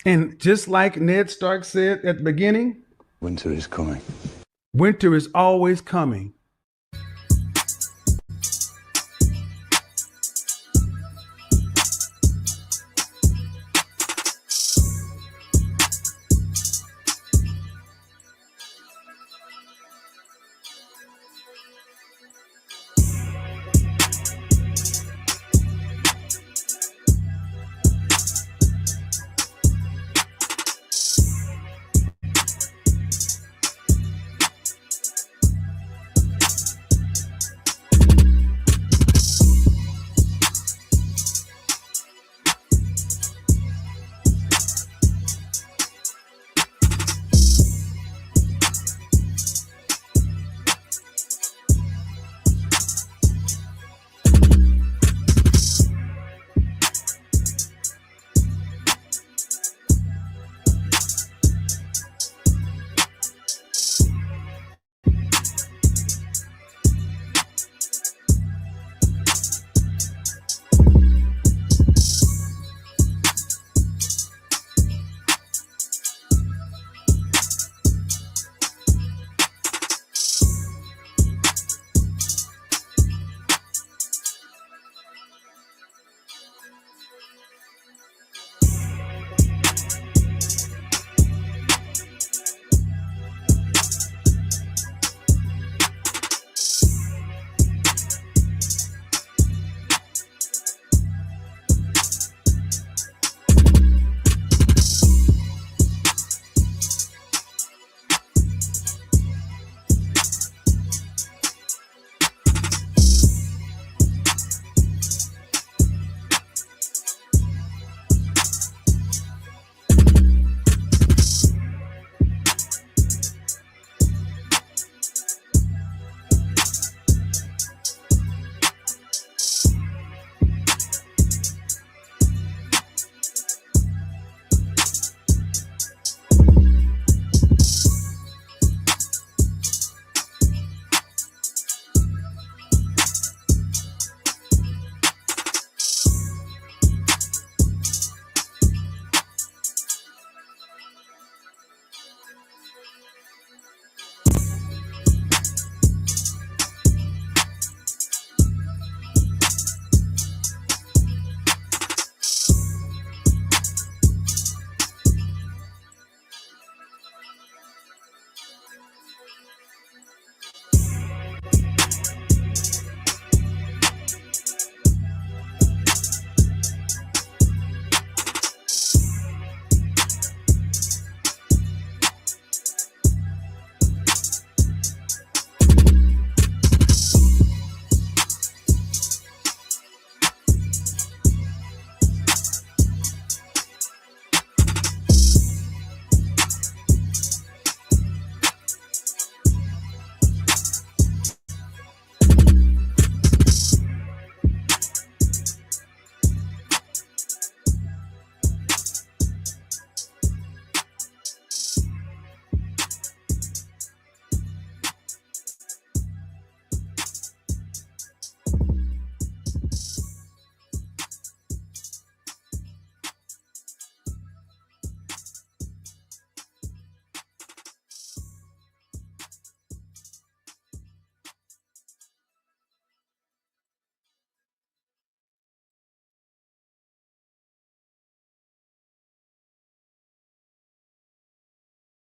And just like Ned Stark said at the beginning, Winter is coming. winter is always coming.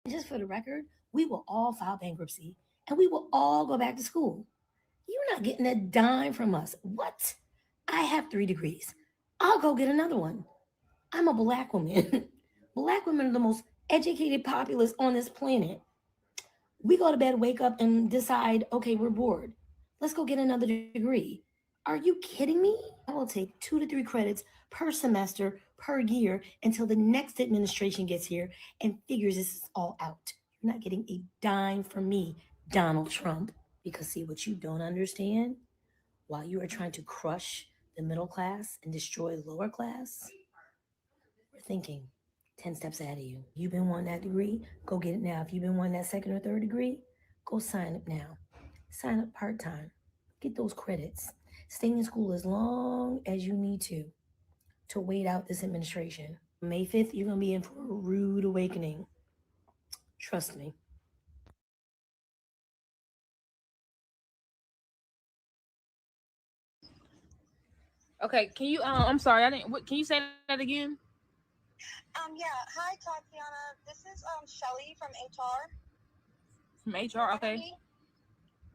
Just for the record, we will all file bankruptcy and we will all go back to school. You're not getting a dime from us. What? I have 3 degrees. I'll go get another one. I'm a black woman. Black women are the most educated populace on this planet. We go to bed, wake up, and decide, okay, we're bored. Let's go get another degree. Are you kidding me? I will take 2 to 3 credits per semester per year until the next administration gets here and figures this all out. You're not getting a dime from me, Donald Trump. Because, see, what you don't understand, while you are trying to crush the middle class and destroy the lower class, we're thinking 10 steps ahead of you. You've been wanting that degree, go get it now. If you've been wanting that second or third degree, go sign up now. Sign up part time. Get those credits. Stay in school as long as you need to wait out this administration. May 5th, you're going to be in for a rude awakening. Trust me. Okay, can you? I'm sorry, I didn't. What, can you say that again? Yeah. Hi, Tatiana. This is Shelly from HR. From HR. Remember Okay. me?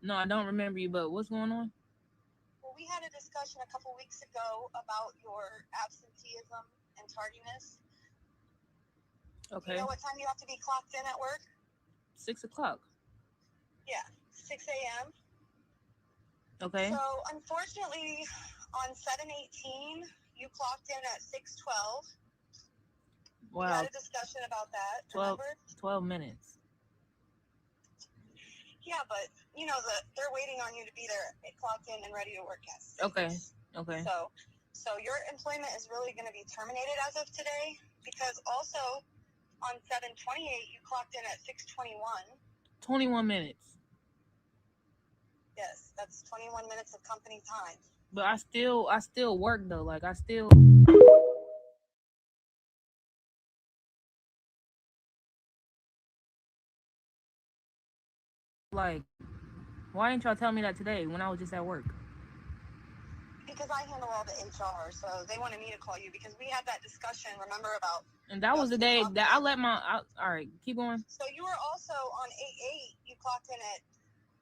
No, I don't remember you, but what's going on? Well, we had a discussion a couple weeks ago about your absenteeism and tardiness. Okay. You know what time you have to be clocked in at work? 6:00. Yeah, 6 a.m. Okay. So, unfortunately, on 7/18, you clocked in at 6:12. We Wow. had a discussion about that. 12, Remember? 12 minutes. Yeah, but you know they're waiting on you to be there, clocked in and ready to work at 6. Okay. Okay. So your employment is really going to be terminated as of today, because also on 7/28 you clocked in at 6:21. 21 minutes. Yes, that's 21 minutes of company time. But I still work though. Like I still. Like, why didn't y'all tell me that today when I was just at work? Because I handle all the HR, so they wanted me to call you because we had that discussion, remember, about... And that was the day that I let my... all right, keep going. So you were also on 8/8, you clocked in at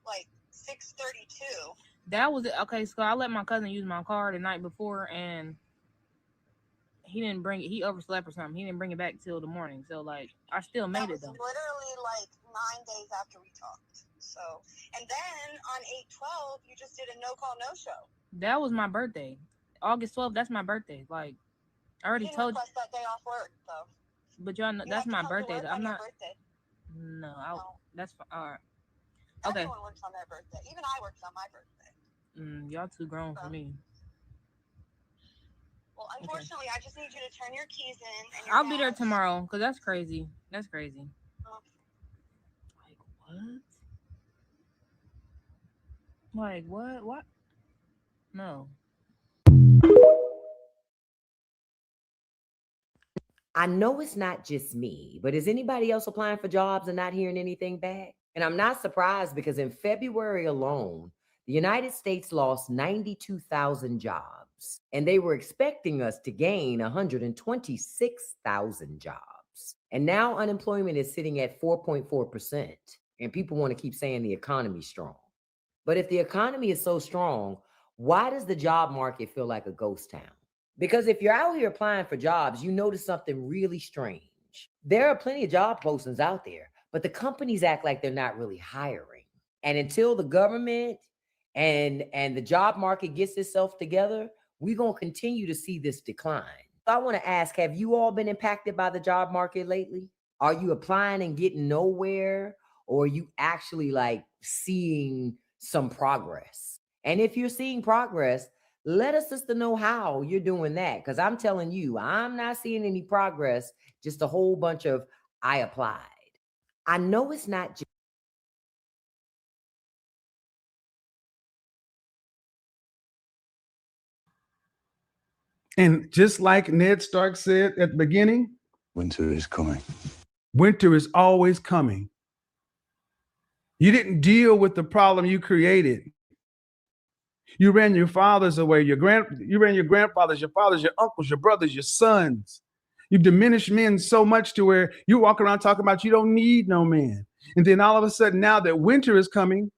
like 6:32. That was it. Okay, so I let my cousin use my car the night before, and he didn't bring it. He overslept or something. He didn't bring it back till the morning. So, like, I still made it, though. That was literally like 9 days after we talked. So, and then on 8/12, you just did a no-call, no-show. That was my birthday. August 12th, that's my birthday. Like, I already told you. Request that day off work, though. But y'all know, that's my birthday. I'm not... Birthday. No, that's fine. All right. Okay. Everyone works on their birthday. Even I worked on my birthday. Y'all too grown for me. Well, unfortunately, I just need you to turn your keys in. And I'll be there tomorrow, because that's crazy. That's crazy. Like, what? Like, what? What? No. I know it's not just me, but is anybody else applying for jobs and not hearing anything back? And I'm not surprised, because in February alone, the United States lost 92,000 jobs, and they were expecting us to gain 126,000 jobs. And now unemployment is sitting at 4.4%, and people want to keep saying the economy's strong. But if the economy is so strong, why does the job market feel like a ghost town? Because if you're out here applying for jobs, you notice something really strange. There are plenty of job postings out there, but the companies act like they're not really hiring. And until the government and the job market gets itself together, we're going to continue to see this decline. So I want to ask, have you all been impacted by the job market lately? Are you applying and getting nowhere? Or are you actually like seeing some progress? And if you're seeing progress, let us just know how you're doing that. Because I'm telling you, I'm not seeing any progress, just a whole bunch of I applied. I know it's not just... And just like Ned Stark said at the beginning, winter is coming. Winter is always coming. You didn't deal with the problem you created. You ran your fathers away, you ran your grandfathers, your fathers, your uncles, your brothers, your sons. You've diminished men so much to where you walk around talking about you don't need no man. And then all of a sudden, now that winter is coming,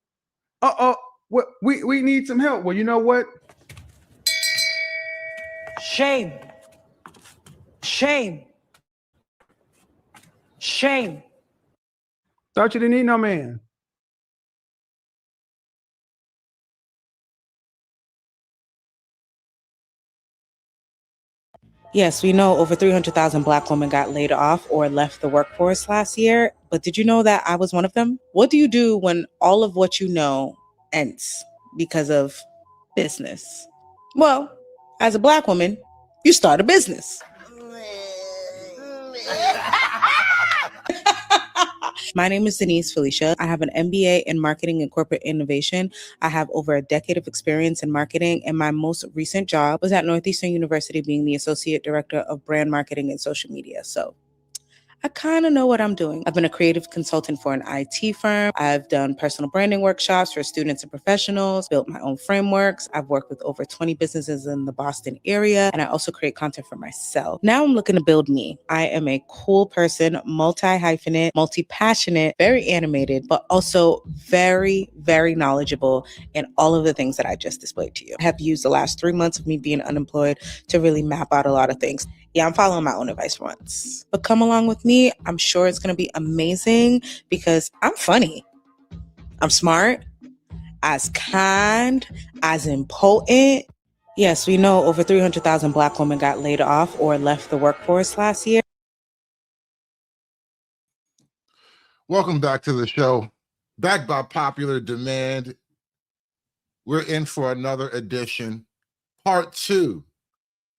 we need some help. Well, you know what? Shame. Shame. Shame. Thought you didn't need no man. Yes, we know over 300,000 Black women got laid off or left the workforce last year, but did you know that I was one of them? What do you do when all of what you know ends because of business? Well, as a Black woman, you start a business. My name is Denise Felicia. I have an MBA in marketing and corporate innovation. I have over a decade of experience in marketing, and my most recent job was at Northeastern University being the Associate Director of Brand Marketing and Social Media. So I kind of know what I'm doing. I've been a creative consultant for an IT firm. I've done personal branding workshops for students and professionals, built my own frameworks. I've worked with over 20 businesses in the Boston area, and I also create content for myself. Now I'm looking to build me. I am a cool person, multi-hyphenate, multi-passionate, very animated, but also very, very knowledgeable in all of the things that I just displayed to you. I have used the last 3 months of me being unemployed to really map out a lot of things. Yeah, I'm following my own advice for once. But come along with me. I'm sure it's going to be amazing because I'm funny. I'm smart, as kind, as impotent. Yes, we know over 300,000 Black women got laid off or left the workforce last year. Welcome back to the show. Back by popular demand, we're in for another edition, part 2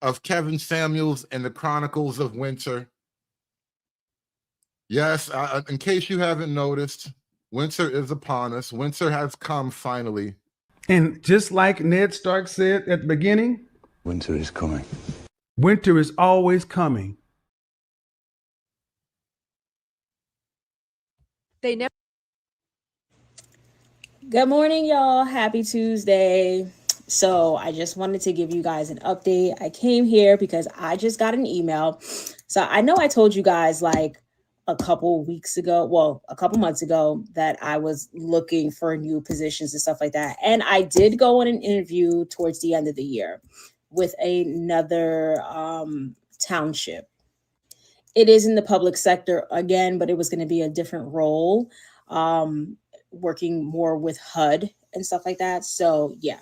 of Kevin Samuels and the Chronicles of Winter. Yes, in case you haven't noticed, winter is upon us. Winter has come finally. And just like Ned Stark said at the beginning, winter is coming. Winter is always coming. They never. Good morning, y'all. Happy Tuesday. So I just wanted to give you guys an update. I came here because I just got an email. So I know I told you guys like a couple months ago that I was looking for new positions and stuff like that. And I did go on an interview towards the end of the year with another township. It is in the public sector again, but it was going to be a different role, working more with HUD and stuff like that. So yeah.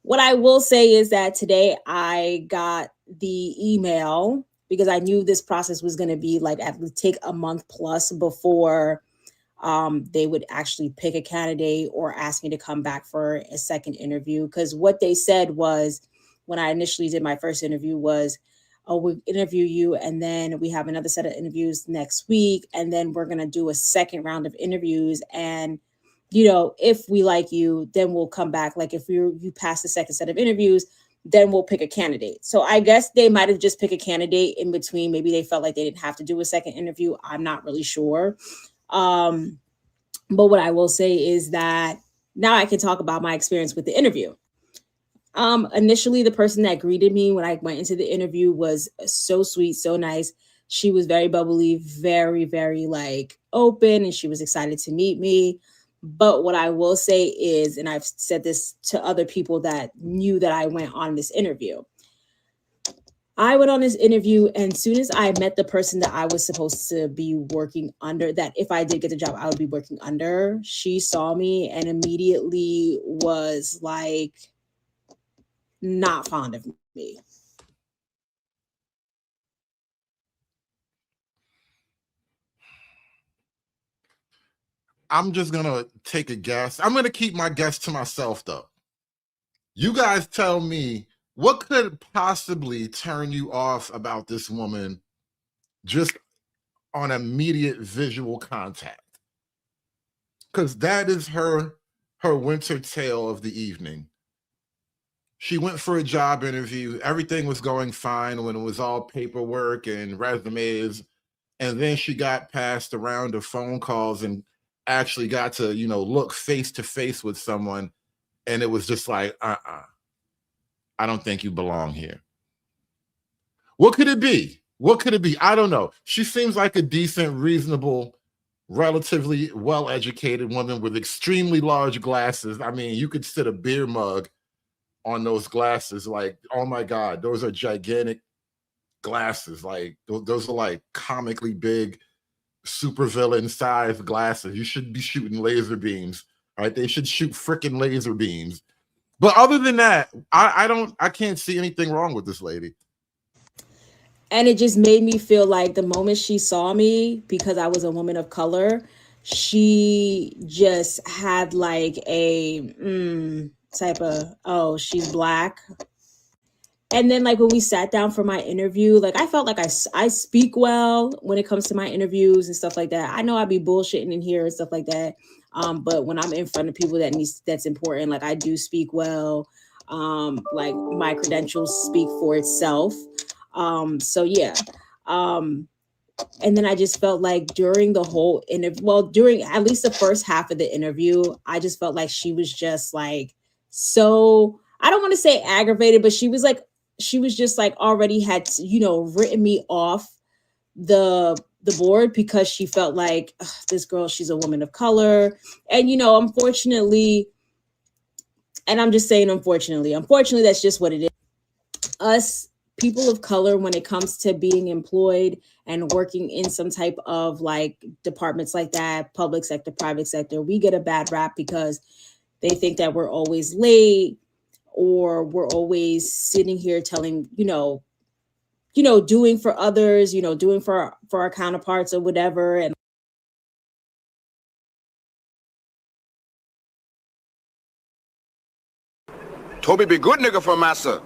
What I will say is that today I got the email because I knew this process was going to be like take a month plus before they would actually pick a candidate or ask me to come back for a second interview. Because what they said was, when I initially did my first interview was, oh, we'll interview you and then we have another set of interviews next week. And then we're going to do a second round of interviews. And you know, if we like you, then we'll come back. Like if you pass the second set of interviews, then we'll pick a candidate. So I guess they might have just picked a candidate in between. Maybe they felt like they didn't have to do a second interview. I'm not really sure. But what I will say is that now I can talk about my experience with the interview. Initially, the person that greeted me when I went into the interview was so sweet, so nice. She was very bubbly, very, very like open, and she was excited to meet me. But what I will say is, and I've said this to other people that knew that I went on this interview. I went on this interview, and as soon as I met the person that I was supposed to be working under, that if I did get the job, I would be working under, she saw me and immediately was like not fond of me. I'm just going to take a guess. I'm going to keep my guess to myself, though. You guys tell me, what could possibly turn you off about this woman just on immediate visual contact? Because that is her winter tale of the evening. She went for a job interview. Everything was going fine when it was all paperwork and resumes. And then she got past a round of phone calls and actually got to, look face to face with someone. And it was just like, I don't think you belong here. What could it be? What could it be? I don't know. She seems like a decent, reasonable, relatively well-educated woman with extremely large glasses. I mean, you could sit a beer mug on those glasses. Like, oh my God, those are gigantic glasses. Like, those are like comically big, supervillain sized glasses. You should be shooting laser beams, right? They should shoot freaking laser beams. But other than that, I can't see anything wrong with this lady. And it just made me feel like the moment she saw me, because I was a woman of color, she just had like a type of, oh, she's Black. And then like when we sat down for my interview, like I felt like I speak well when it comes to my interviews and stuff like that. I know I'd be bullshitting in here and stuff like that. But when I'm in front of people that's important, like I do speak well. Like my credentials speak for itself. So yeah. And then I just felt like during the whole interview, well, during at least the first half of the interview, I just felt like she was just like, so I don't want to say aggravated, but she was just like already had, written me off the board because she felt like this girl, she's a woman of color. And, unfortunately, and I'm just saying, unfortunately, that's just what it is. Us people of color, when it comes to being employed and working in some type of like departments like that, public sector, private sector, we get a bad rap because they think that we're always late or we're always sitting here telling, doing for others, doing for our counterparts or whatever. And Toby be good nigga for massa.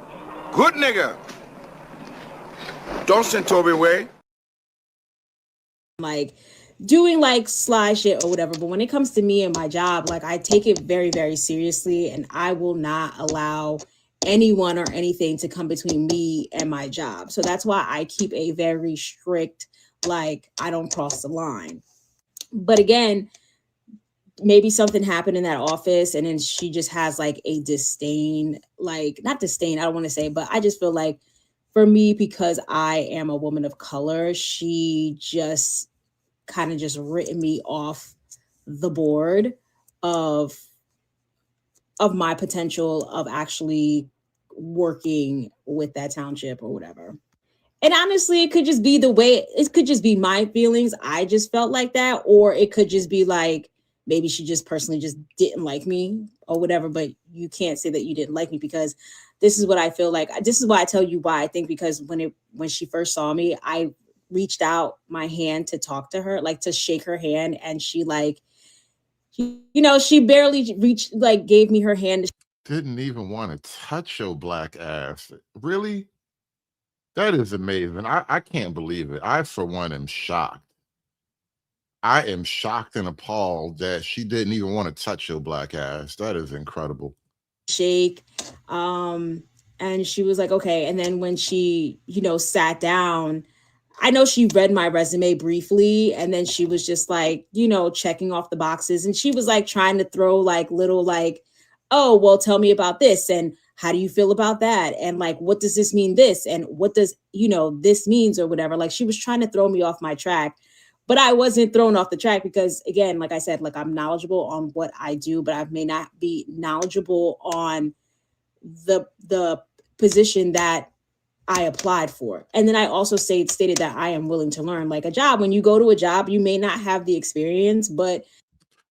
Good nigga. Don't send Toby away. Like doing like sly shit or whatever. But when it comes to me and my job, like I take it very, very seriously, and I will not allow anyone or anything to come between me and my job. So that's why I keep a very strict, like I don't cross the line. But again, maybe something happened in that office and then she just has like a disdain, like not disdain, I don't want to say, but I just feel like for me, because I am a woman of color, she just kind of just written me off the board of my potential of actually working with that township or whatever. And honestly, it could just be it could just be my feelings. I just felt like that. Or it could just be like, maybe she just personally just didn't like me or whatever. But you can't say that you didn't like me, because this is what I feel like. This is why I tell you why I think, because when she first saw me, I reached out my hand to talk to her, like to shake her hand. And she like, she barely reached, like gave me her hand. Didn't even want to touch your black ass. Really? That is amazing. I can't believe it. I, for one, am shocked. I am shocked and appalled that she didn't even want to touch your black ass. That is incredible. Shake. And she was like, okay. And then when she, sat down, I know she read my resume briefly, and then she was just like, checking off the boxes. And she was like trying to throw like little like, oh, well, tell me about this. And how do you feel about that? And like, what does this mean? This, and what does, this means or whatever. Like she was trying to throw me off my track, but I wasn't thrown off the track because, again, like I said, like I'm knowledgeable on what I do, but I may not be knowledgeable on the position that I applied for. And then I also stated that I am willing to learn. Like a job, when you go to a job, you may not have the experience, but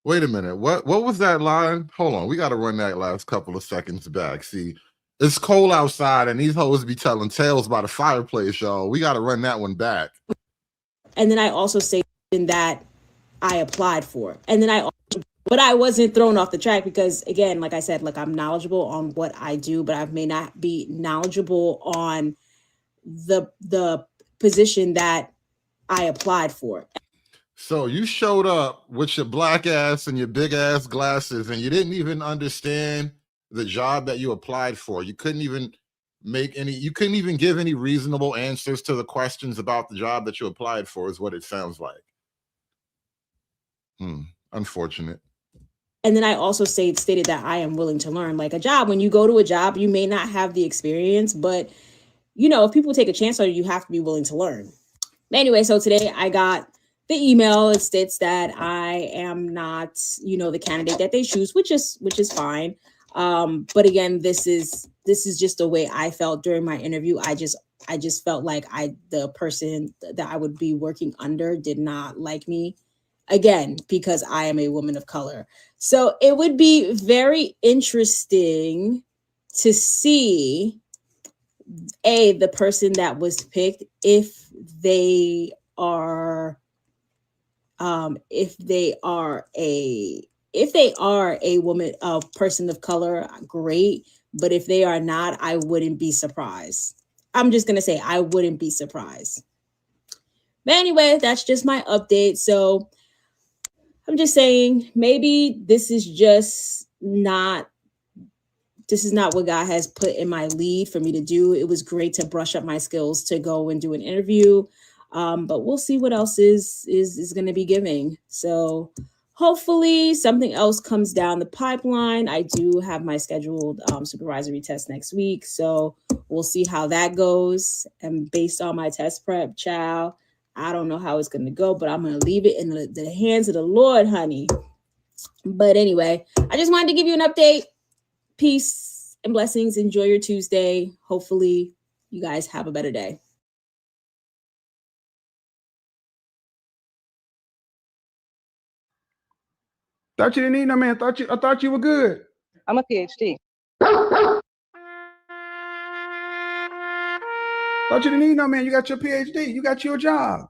wait a minute. What was that line? Hold on. We got to run that last couple of seconds back. See, it's cold outside and these hoes be telling tales by the fireplace, y'all. We got to run that one back. And then I also stated that I applied for. And then but I wasn't thrown off the track because, again, like I said, like I'm knowledgeable on what I do, but I may not be knowledgeable on the position that I applied for. So you showed up with your black ass and your big ass glasses, and you didn't even understand the job that you applied for. You couldn't even give any reasonable answers to the questions about the job that you applied for, is what it sounds like. Unfortunate. And then I also stated that I am willing to learn. Like a job, when you go to a job, you may not have the experience, but if people take a chance on you, you have to be willing to learn. Anyway, so today I got the email. It states that I am not, the candidate that they choose, which is fine. But again, this is just the way I felt during my interview. I just felt like the person that I would be working under did not like me. Again, because I am a woman of color. So it would be very interesting to see the person that was picked, if they are a woman, a person of color, great. But if they are not, I wouldn't be surprised. I'm just going to say I wouldn't be surprised. But anyway, that's just my update. So I'm just saying maybe this is not what God has put in my lead for me to do. It was great to brush up my skills to go and do an interview. But we'll see what else is going to be giving. So hopefully something else comes down the pipeline. I do have my scheduled supervisory test next week. So we'll see how that goes. And based on my test prep, child, I don't know how it's going to go, but I'm going to leave it in the hands of the Lord, honey. But anyway, I just wanted to give you an update. Peace and blessings. Enjoy your Tuesday. Hopefully you guys have a better day. Thought you didn't need no man. I thought you were good. I'm a PhD. Thought you didn't need no man. You got your PhD. You got your job.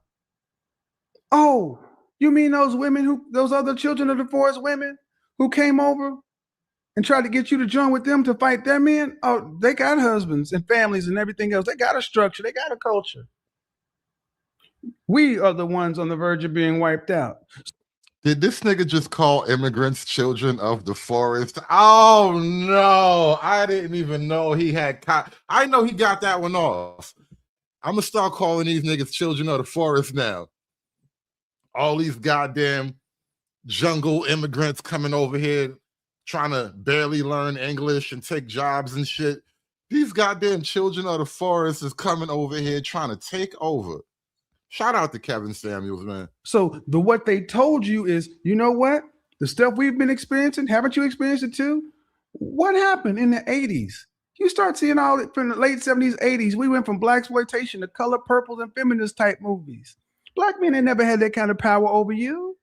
Oh, you mean those other children of the forest women who came over and tried to get you to join with them to fight their men? Oh, they got husbands and families and everything else. They got a structure. They got a culture. We are the ones on the verge of being wiped out. Did this nigga just call immigrants children of the forest? Oh no, I didn't even know he had. I know he got that one off. I'm gonna start calling these niggas children of the forest now. All these goddamn jungle immigrants coming over here trying to barely learn English and take jobs and shit. These goddamn children of the forest is coming over here trying to take over. Shout out to Kevin Samuels, man. So what they told you is, you know what? The stuff we've been experiencing, haven't you experienced it too? What happened in the 80s? You start seeing all it from the late 70s, 80s. We went from blaxploitation to color purples and feminist type movies. Black men ain't never had that kind of power over you.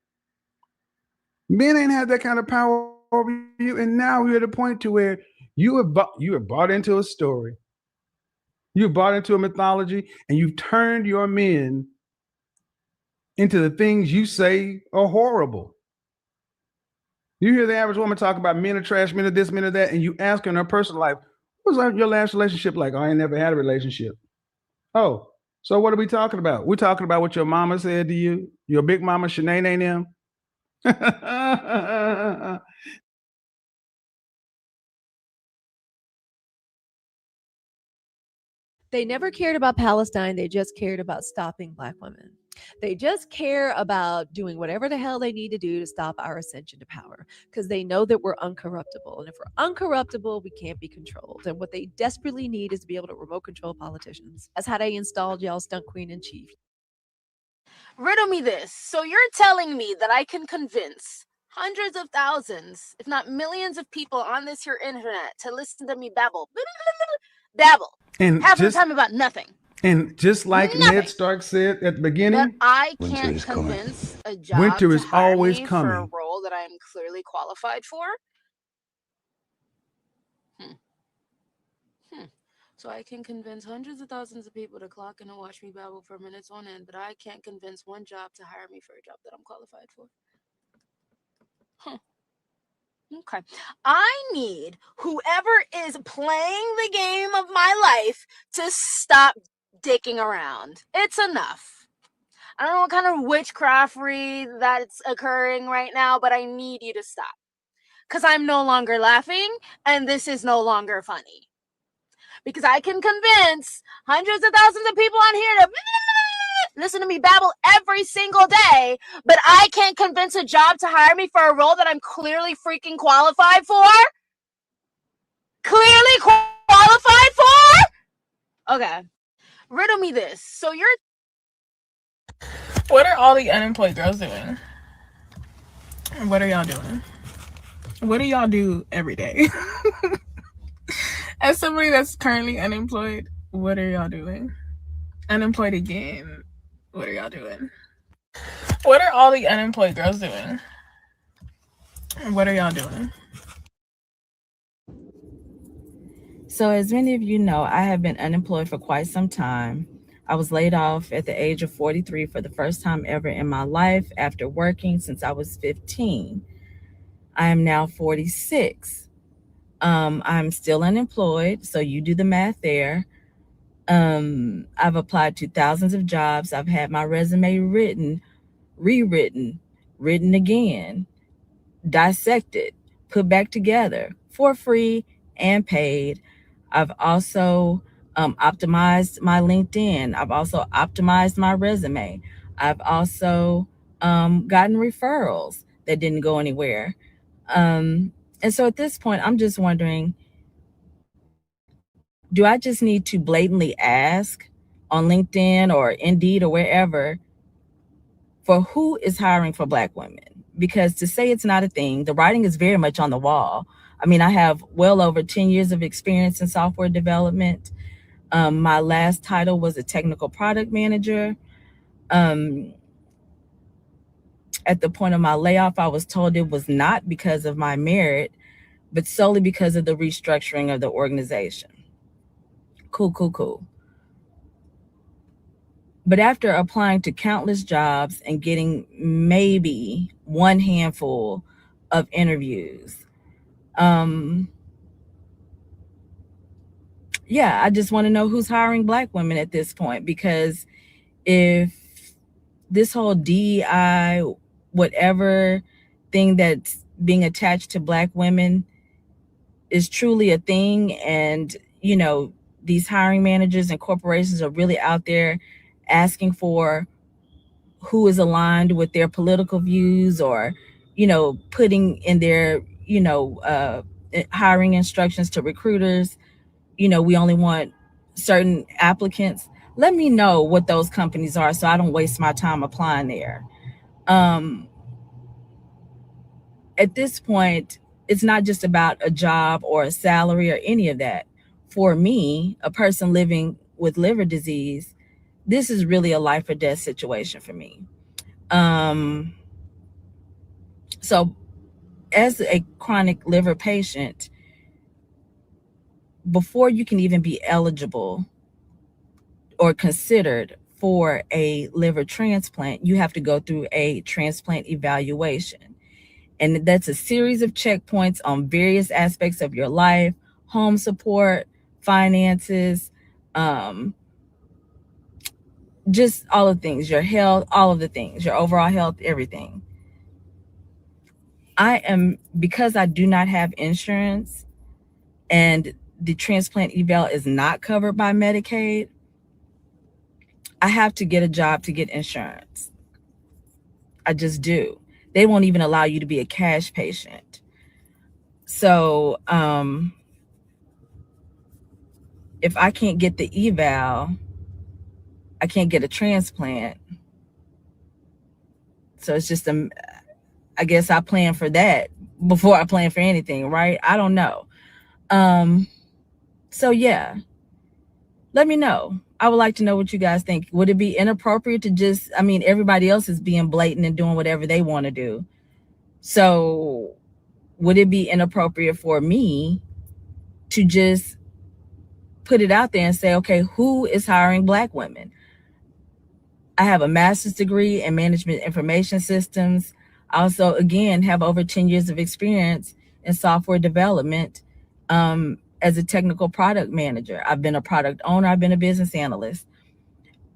Men ain't had that kind of power over you. And now we're at a point to where you are bought into a story. You're bought into a mythology, and you've turned your men into the things you say are horrible. You hear the average woman talk about men are trash, men are this, men are that, and you ask her in her personal life, what was your last relationship like? Oh, I ain't never had a relationship. Oh, so what are we talking about? We're talking about what your mama said to you, your big mama, Shanae and them. They never cared about Palestine. They just cared about stopping Black women. They just care about doing whatever the hell they need to do to stop our ascension to power, because they know that we're uncorruptible. And if we're uncorruptible, we can't be controlled. And what they desperately need is to be able to remote control politicians. That's how they installed y'all stunt queen in chief. Riddle me this. So you're telling me that I can convince hundreds of thousands, if not millions of people on this here internet to listen to me babble and half the time about nothing. And just like Nothing. Ned Stark said at the beginning, that I can't convince a job Winter is to hire always me coming. for a role that I am clearly qualified for. So I can convince hundreds of thousands of people to clock in and watch me babble for minutes on end, but I can't convince one job to hire me for a job that I'm qualified for. Okay. I need whoever is playing the game of my life to stop dicking around. It's enough. I don't know what kind of witchcraftery that's occurring right now, but I need you to stop. Because I'm no longer laughing, and this is no longer funny. Because I can convince hundreds of thousands of people on here to listen to me babble every single day, but I can't convince a job to hire me for a role that I'm clearly freaking qualified for? Clearly qualified for? Okay. Riddle me this. So you're... What are all the unemployed girls doing? What are y'all doing? What do y'all do every day? As somebody that's currently unemployed, what are y'all doing? Unemployed again, what are y'all doing? What are all the unemployed girls doing? What are y'all doing? So as many of you know, I have been unemployed for quite some time. I was laid off at the age of 43 for the first time ever in my life after working since I was 15. I am now 46. I'm still unemployed, so you do the math there. I've applied to thousands of jobs. I've had my resume written, rewritten, written again, dissected, put back together for free and paid. I've also optimized my LinkedIn. I've also optimized my resume. I've also gotten referrals that didn't go anywhere. And so at this point, I'm just wondering, do I just need to blatantly ask on LinkedIn or Indeed or wherever for who is hiring for Black women? Because to say it's not a thing, the writing is very much on the wall. I mean, I have well over 10 years of experience in software development. My last title was a technical product manager. At the point of my layoff, I was told it was not because of my merit, but solely because of the restructuring of the organization. Cool. But after applying to countless jobs and getting maybe one handful of interviews, I just want to know who's hiring Black women at this point, because if this whole DEI, whatever thing that's being attached to Black women is truly a thing, and these hiring managers and corporations are really out there asking for who is aligned with their political views, or putting in their hiring instructions to recruiters, we only want certain applicants. Let me know what those companies are so I don't waste my time applying there. At this point, it's not just about a job or a salary or any of that. For me, a person living with liver disease, this is really a life or death situation for me. So as a chronic liver patient, before you can even be eligible or considered for a liver transplant, you have to go through a transplant evaluation. And that's a series of checkpoints on various aspects of your life: home support, finances, just all of the things, your health, all of the things, your overall health, everything. Because I do not have insurance and the transplant eval is not covered by Medicaid, I have to get a job to get insurance. I just do. They won't even allow you to be a cash patient. So if I can't get the eval, I can't get a transplant. So it's just I guess I plan for that before I plan for anything, right? I don't know. So yeah, let me know. I would like to know what you guys think. Would it be inappropriate to just, everybody else is being blatant and doing whatever they want to do. So would it be inappropriate for me to just put it out there and say, okay, who is hiring Black women? I have a master's degree in management information systems. I also, again, have over 10 years of experience in software development as a technical product manager. I've been a product owner. I've been a business analyst.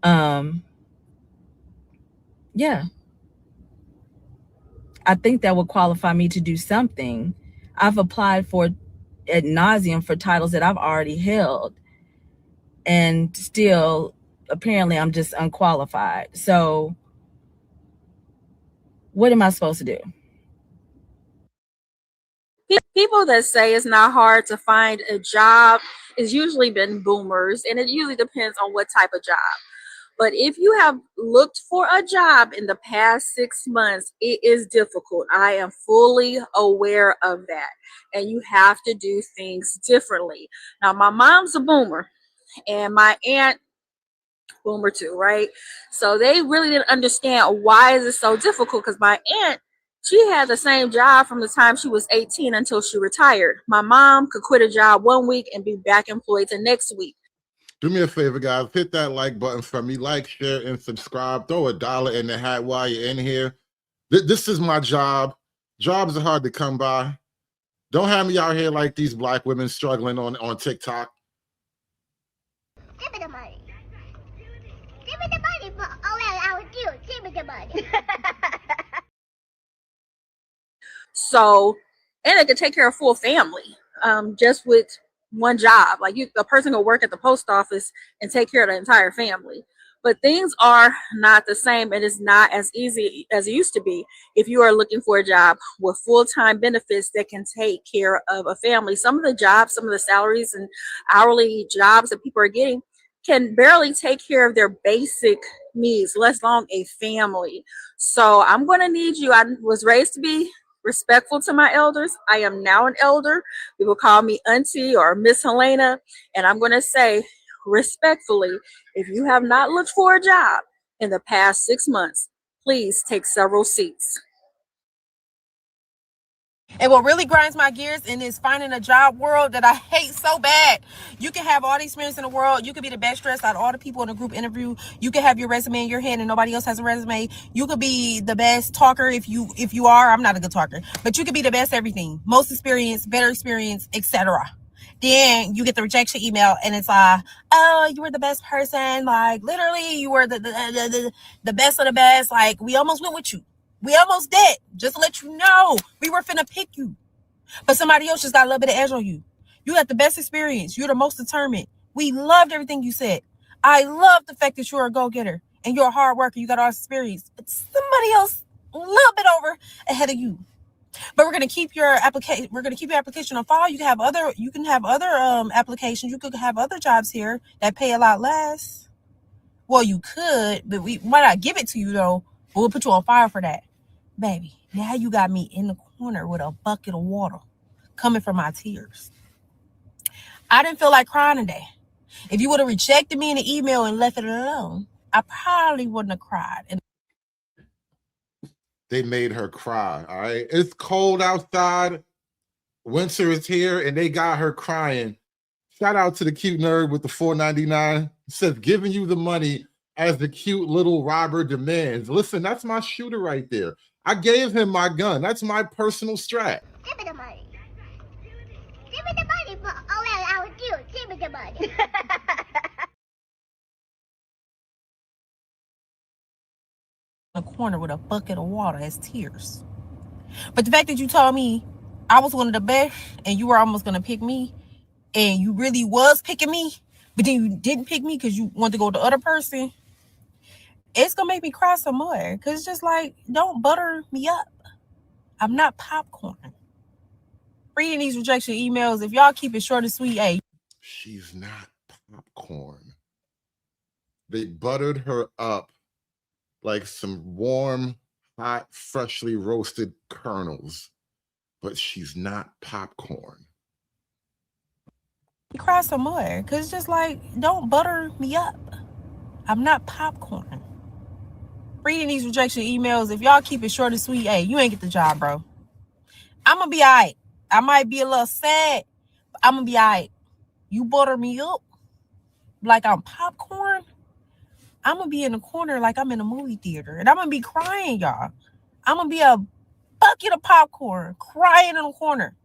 Yeah. I think that would qualify me to do something. I've applied for ad nauseum for titles that I've already held, and still, apparently, I'm just unqualified. So what am I supposed to do? People that say it's not hard to find a job is usually been boomers, and it usually depends on what type of job. But if you have looked for a job in the past 6 months, it is difficult. I am fully aware of that. And you have to do things differently. Now, my mom's a boomer and my aunt boomer too, right? So they really didn't understand why is it so difficult, because my aunt, she had the same job from the time she was 18 until she retired. My mom could quit a job 1 week and be back employed the next week. Do me a favor, guys. Hit that like button for me. Like, share, and subscribe. Throw $1 in the hat while you're in here. This is my job. Jobs are hard to come by. Don't have me out here like these black women struggling on TikTok. Give me the money. Give me the money for all that I would do. Give me the money. So, and it could take care of a full family, just with one job. Like a person can work at the post office and take care of the entire family. But things are not the same. It is not as easy as it used to be if you are looking for a job with full-time benefits that can take care of a family. Some of the jobs, some of the salaries and hourly jobs that people are getting can barely take care of their basic needs, let alone a family. So I'm going to need you. I was raised to be respectful to my elders. I am now an elder. People call me Auntie or Miss Helena. And I'm going to say respectfully, if you have not looked for a job in the past 6 months, please take several seats. And what really grinds my gears in this finding a job world that I hate so bad. You can have all the experience in the world. You could be the best dressed out of all the people in a group interview. You can have your resume in your hand and nobody else has a resume. You could be the best talker if you are. I'm not a good talker, but you could be the best everything. Most experience, better experience, etc. Then you get the rejection email and it's like, oh, you were the best person. Like literally you were the best of the best. Like we almost went with you. We almost did. Just to let you know, we were finna pick you. But somebody else just got a little bit of edge on you. You got the best experience. You're the most determined. We loved everything you said. I love the fact that you're a go-getter and you're a hard worker. You got all this experience. But somebody else a little bit over ahead of you. But we're gonna keep your application. We're gonna keep your application on file. You can have other. You can have other applications. You could have other jobs here that pay a lot less. Well, you could, but we might not give it to you though. But we'll put you on file for that. Baby, now you got me in the corner with a bucket of water coming from my tears. I didn't feel like crying today. If you would have rejected me in the email and left it alone, I probably wouldn't have cried. And They made her cry, all right? It's cold outside. Winter is here, and they got her crying. Shout out to the cute nerd with the $4.99. Says, giving you the money as the cute little robber demands. Listen, that's my shooter right there. I gave him my gun. That's my personal strat. Give me the money. Give me the money for all that I would do. Give me the money. in the corner with a bucket of water as tears. But the fact that you told me I was one of the best and you were almost going to pick me and you really was picking me, but then you didn't pick me because you wanted to go with the other person, it's going to make me cry some more. Because it's just like, don't butter me up. I'm not popcorn. Reading these rejection emails, if y'all keep it short and sweet, hey. She's not popcorn. They buttered her up like some warm, hot, freshly roasted kernels, but she's not popcorn. Cry some more, because it's just like, don't butter me up. I'm not popcorn. Reading these rejection emails, if y'all keep it short and sweet, hey, you ain't get the job, bro. I'm gonna be all right. I might be a little sad, but I'm gonna be all right. You butter me up like I'm popcorn, I'm gonna be in the corner like I'm in a movie theater, and I'm gonna be crying, y'all. I'm gonna be a bucket of popcorn crying in the corner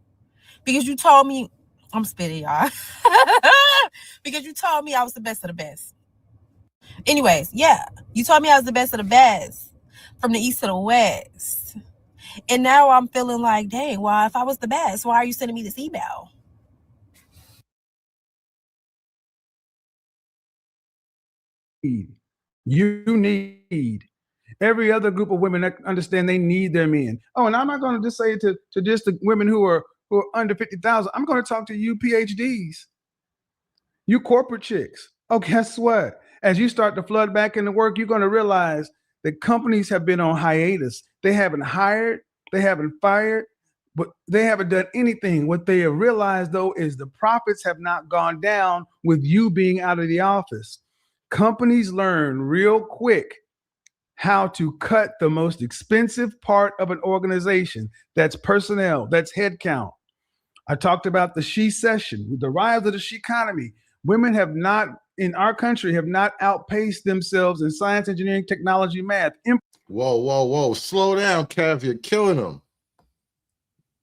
because you told me, I'm spitting, y'all, because you told me I was the best of the best. Anyways, yeah, you told me I was the best of the best from the east to the west. And now I'm feeling like, dang, well, if I was the best, why are you sending me this email? You need every other group of women that understand they need their men. Oh, and I'm not going to just say it to just the women who are under 50,000. I'm going to talk to you PhDs, you corporate chicks. Oh, guess what? As you start to flood back into work, you're going to realize that companies have been on hiatus. They haven't hired, they haven't fired, but they haven't done anything. What they have realized, though, is the profits have not gone down with you being out of the office. Companies learn real quick how to cut the most expensive part of an organization. That's personnel, that's headcount. I talked about the she session, with the rise of the she economy. Women have not, in our country, have not outpaced themselves in science, engineering, technology, math. Whoa. Slow down, Kev. You're killing them.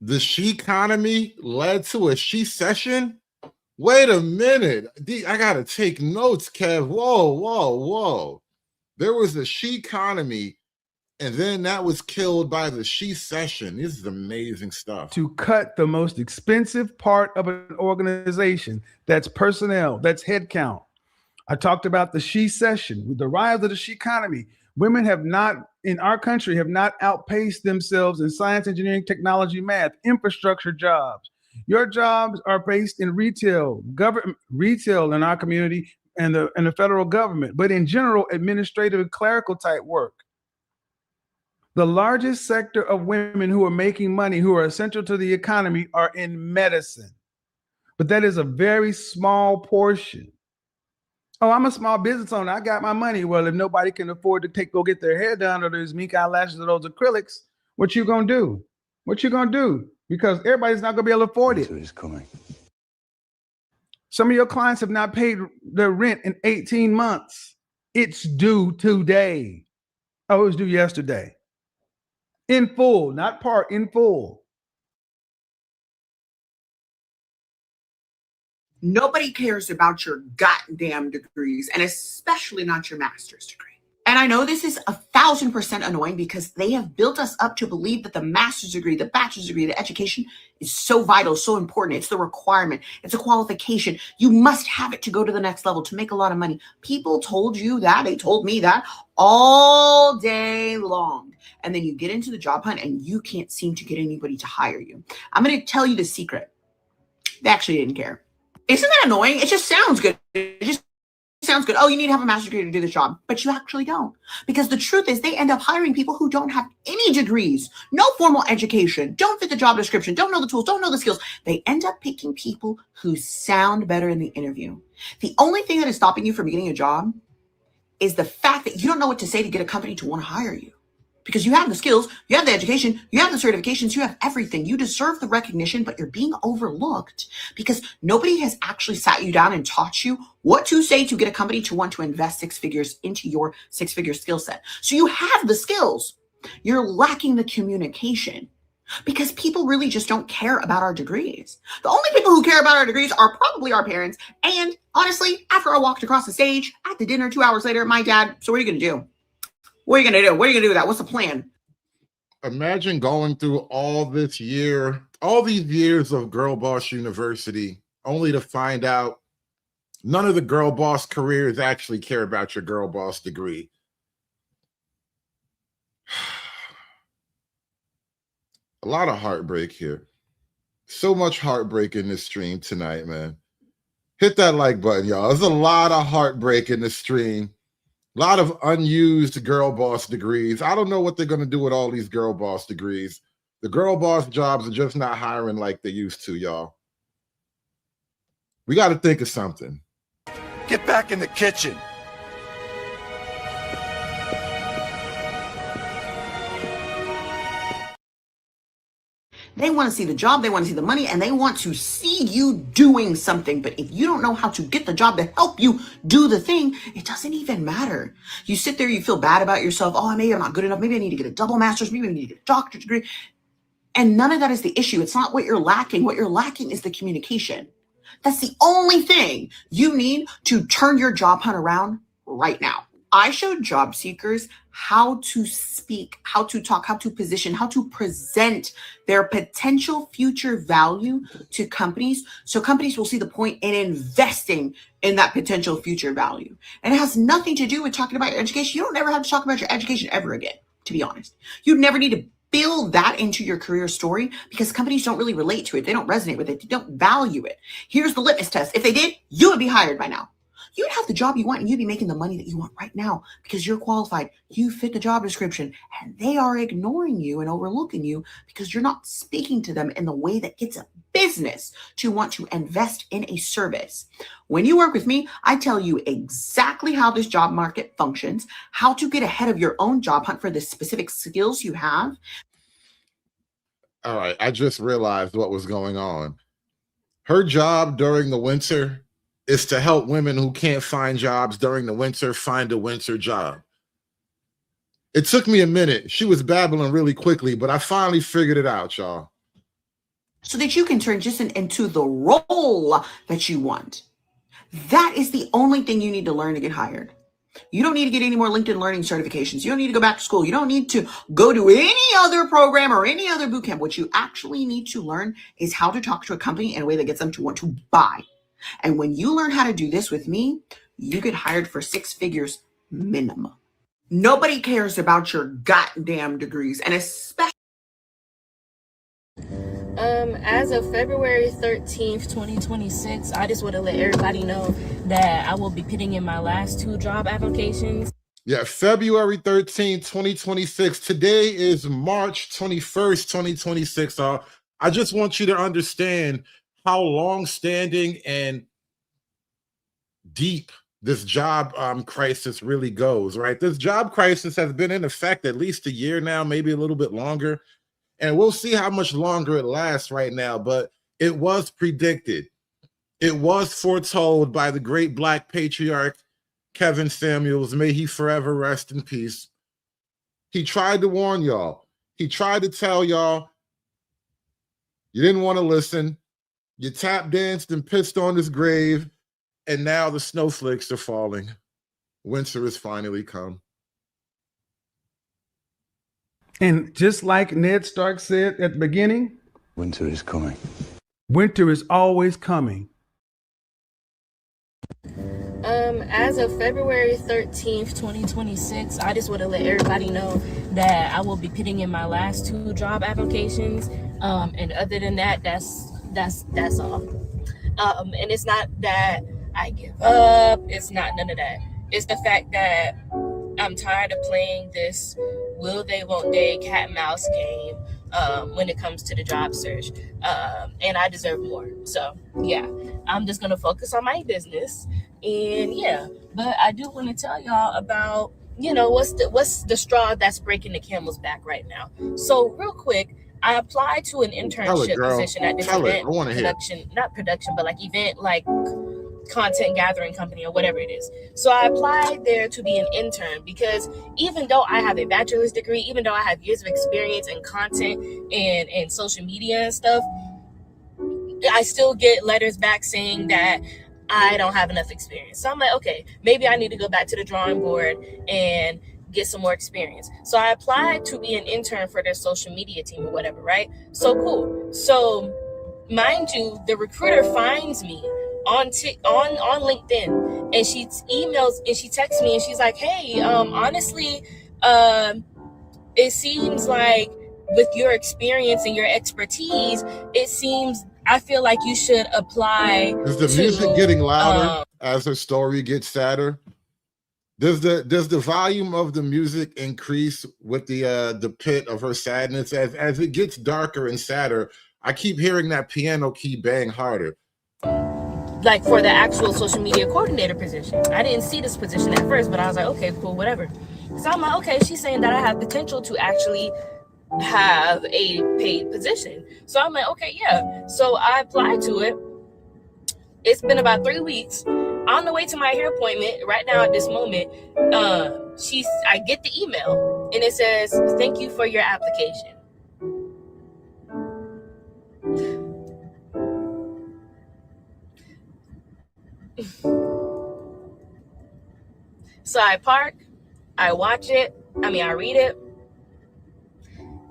The she economy led to a she session? Wait a minute. I got to take notes, Kev. Whoa. There was a she economy, and then that was killed by the she session. This is amazing stuff. To cut the most expensive part of an organization, that's personnel, that's headcount. I talked about the she session, with the rise of the she economy. Women have not, in our country, have not outpaced themselves in science, engineering, technology, math, infrastructure jobs. Your jobs are based in retail, government, retail in our community, and the federal government, but in general, administrative and clerical type work. The largest sector of women who are making money, who are essential to the economy, are in medicine. But that is a very small portion. Oh, I'm a small business owner. I got my money. Well, if nobody can afford to go get their hair done, or those mink eyelashes or those acrylics, what you gonna do? What you gonna do? Because everybody's not gonna be able to afford it. It's coming. Some of your clients have not paid their rent in 18 months. It's due today. Oh, it was due yesterday. In full, not part, in full. Nobody cares about your goddamn degrees, and especially not your master's degree. And I know this is 1,000% annoying because they have built us up to believe that the master's degree, the bachelor's degree, the education is so vital, so important. It's the requirement. It's a qualification. You must have it to go to the next level, to make a lot of money. People told you that. They told me that all day long. And then you get into the job hunt and you can't seem to get anybody to hire you. I'm going to tell you the secret. They actually didn't care. Isn't that annoying? It just sounds good. It just sounds good. Oh, you need to have a master's degree to do this job, but you actually don't. Because the truth is they end up hiring people who don't have any degrees, no formal education, don't fit the job description, don't know the tools, don't know the skills. They end up picking people who sound better in the interview. The only thing that is stopping you from getting a job is the fact that you don't know what to say to get a company to want to hire you. Because you have the skills, you have the education, you have the certifications, you have everything. You deserve the recognition, but you're being overlooked because nobody has actually sat you down and taught you what to say to get a company to want to invest 6 figures into your 6-figure skill set. So you have the skills. You're lacking the communication because people really just don't care about our degrees. The only people who care about our degrees are probably our parents. And honestly, after I walked across the stage at the dinner 2 hours later, my dad, so what are you going to do? What are you going to do? What are you going to do with that? What's the plan? Imagine going through all these years of Girl Boss University, only to find out none of the Girl Boss careers actually care about your Girl Boss degree. A lot of heartbreak here. So much heartbreak in this stream tonight, man. Hit that like button, y'all. There's a lot of heartbreak in this stream. A lot of unused Girl Boss degrees. I don't know what they're going to do with all these Girl Boss degrees. The Girl Boss jobs are just not hiring like they used to, y'all. We got to think of something. Get back in the kitchen. They want to see the job, they want to see the money, and they want to see you doing something. But if you don't know how to get the job to help you do the thing, it doesn't even matter. You sit there, you feel bad about yourself. Oh, maybe I'm not good enough. Maybe I need to get a double master's. Maybe I need to get a doctorate degree. And none of that is the issue. It's not what you're lacking. What you're lacking is the communication. That's the only thing you need to turn your job hunt around right now. I showed job seekers how to speak, how to talk, how to position, how to present their potential future value to companies. So companies will see the point in investing in that potential future value. And it has nothing to do with talking about your education. You don't ever have to talk about your education ever again, to be honest. You never need to build that into your career story because companies don't really relate to it. They don't resonate with it. They don't value it. Here's the litmus test. If they did, you would be hired by now. You'd have the job you want and you'd be making the money that you want right now because you're qualified. You fit the job description and they are ignoring you and overlooking you because you're not speaking to them in the way that gets a business to want to invest in a service. When you work with me, I tell you exactly how this job market functions, how to get ahead of your own job hunt for the specific skills you have. All right, I just realized what was going on. Her job during the winter is to help women who can't find jobs during the winter find a winter job. It took me a minute. She was babbling really quickly, but I finally figured it out, y'all. so that you can transition into the role that you want. That is the only thing you need to learn to get hired. You don't need to get any more LinkedIn learning certifications. You don't need to go back to school. You don't need to go to any other program or any other boot camp. What you actually need to learn is how to talk to a company in a way that gets them to want to buy. And when you learn how to do this with me, you get hired for 6 figures minimum. Nobody cares about your goddamn degrees, and especially As of February 13th, 2026, I just want to let everybody know that I will be putting in my last 2 job applications. Yeah, February 13th, 2026. Today is March 21st, 2026. I just want you to understand how long-standing and deep this job crisis really goes, right? This job crisis has been in effect at least a year now, maybe a little bit longer. And we'll see how much longer it lasts right now, but it was predicted. It was foretold by the great Black patriarch, Kevin Samuels. May he forever rest in peace. He tried to warn y'all. He tried to tell y'all. You didn't want to listen. You tap danced and pissed on his grave, and now the snowflakes are falling. Winter has finally come. And just like Ned Stark said at the beginning, winter is coming. Winter is always coming. As of February 13th, 2026, I just want to let everybody know that I will be putting in my last 2 job applications. And other than that, that's all. And it's not that I give up. It's not none of that. It's the fact that I'm tired of playing this will they, won't they cat and mouse game when it comes to the job search. And I deserve more. So yeah, I'm just going to focus on my business. And yeah, but I do want to tell y'all about, what's the straw that's breaking the camel's back right now. So real quick, I applied to an internship position at this event production, but like event, like content gathering company or whatever it is. So I applied there to be an intern because even though I have a bachelor's degree, even though I have years of experience in content and social media and stuff, I still get letters back saying that I don't have enough experience. So I'm like, okay, maybe I need to go back to the drawing board and get some more experience. So I applied to be an intern for their social media team or whatever, right? So cool. So mind you, the recruiter finds me on LinkedIn, and she emails and she texts me and she's like, hey, honestly, it seems like with your experience and your expertise, I feel like you should apply. Is the music getting louder as her story gets sadder? Does the volume of the music increase with the pit of her sadness as it gets darker and sadder? I keep hearing that piano key bang harder. Like for the actual social media coordinator position. I didn't see this position at first, but I was like, okay, cool, whatever. So I'm like, okay, she's saying that I have potential to actually have a paid position. So I'm like, okay, yeah. So I applied to it. It's been about 3 weeks. On the way to my hair appointment, right now at this moment, I get the email and it says, thank you for your application. So I park, I watch it, I read it.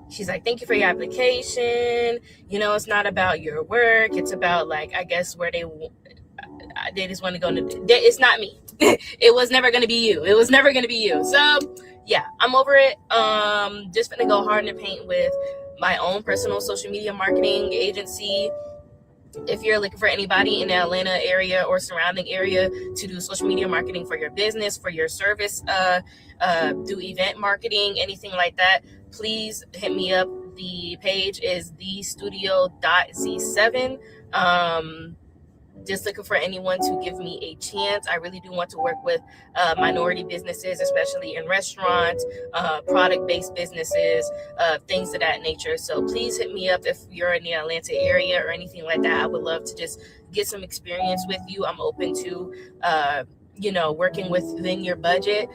She's like, thank you for your application. It's not about your work. It's about, like, I guess where they just want to go. It's not me. It was never going to be you. It was never going to be you. So yeah, I'm over it. Just gonna go hard in the paint with my own personal social media marketing agency. If you're looking for anybody in the Atlanta area or surrounding area to do social media marketing for your business, for your service, do event marketing, anything like that, please hit me up. The page is thestudio.z7. Just looking for anyone to give me a chance. I really do want to work with minority businesses, especially in restaurants, product-based businesses, things of that nature. So please hit me up if you're in the Atlanta area or anything like that. I would love to just get some experience with you. I'm open to, working within your budget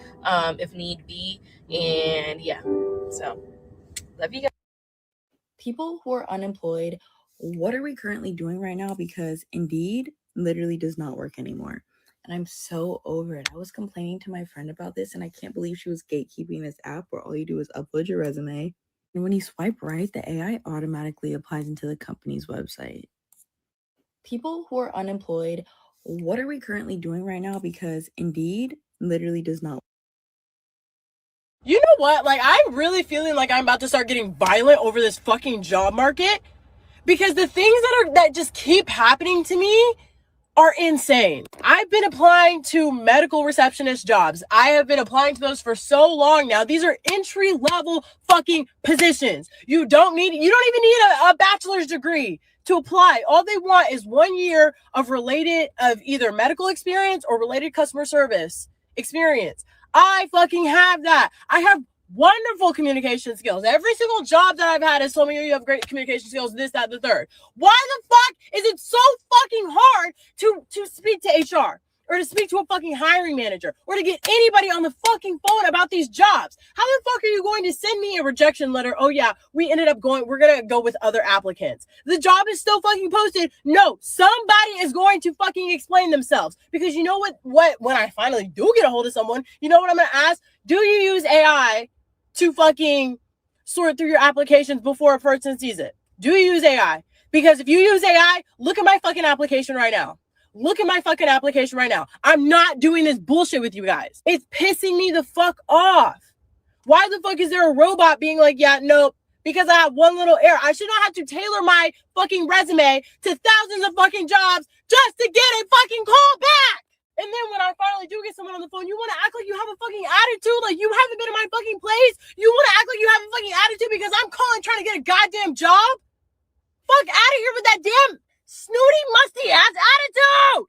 if need be. And yeah, so love you guys. People who are unemployed what are we currently doing right now? Because Indeed literally does not work anymore. And I'm so over it. I was complaining to my friend about this, and I can't believe she was gatekeeping this app where all you do is upload your resume. And when you swipe right, the AI automatically applies into the company's website. People who are unemployed, what are we currently doing right now? Because Indeed literally does not. You know what? Like, I'm really feeling like I'm about to start getting violent over this fucking job market because the things that just keep happening to me are insane. I've been applying to medical receptionist jobs. I have been applying to those for so long now. These are entry level fucking positions. You don't even need a bachelor's degree to apply. All they want is 1 year of either medical experience or related customer service experience. I fucking have that. I have wonderful communication skills. Every single job that I've had has told me you have great communication skills, this, that, the third. Why the fuck is it so fucking hard to speak to HR or to speak to a fucking hiring manager or to get anybody on the fucking phone about these jobs? How the fuck are you going to send me a rejection letter? Oh yeah, we're gonna go with other applicants. The job is still fucking posted. No, somebody is going to fucking explain themselves, because you know what, when I finally do get a hold of someone, you know what I'm gonna ask? Do you use AI to fucking sort through your applications before a person sees it? Do you use AI? Because if you use AI, look at my fucking application right now. Look at my fucking application right now. I'm not doing this bullshit with you guys. It's pissing me the fuck off. Why the fuck is there a robot being like, yeah, nope, because I have one little error? I should not have to tailor my fucking resume to thousands of fucking jobs just to get a fucking call back. And then when I finally do get someone on the phone, you want to act like you have a fucking attitude, like you haven't been in my fucking place. You want to act like you have a fucking attitude because I'm calling trying to get a goddamn job? Fuck out of here with that damn snooty, musty ass attitude.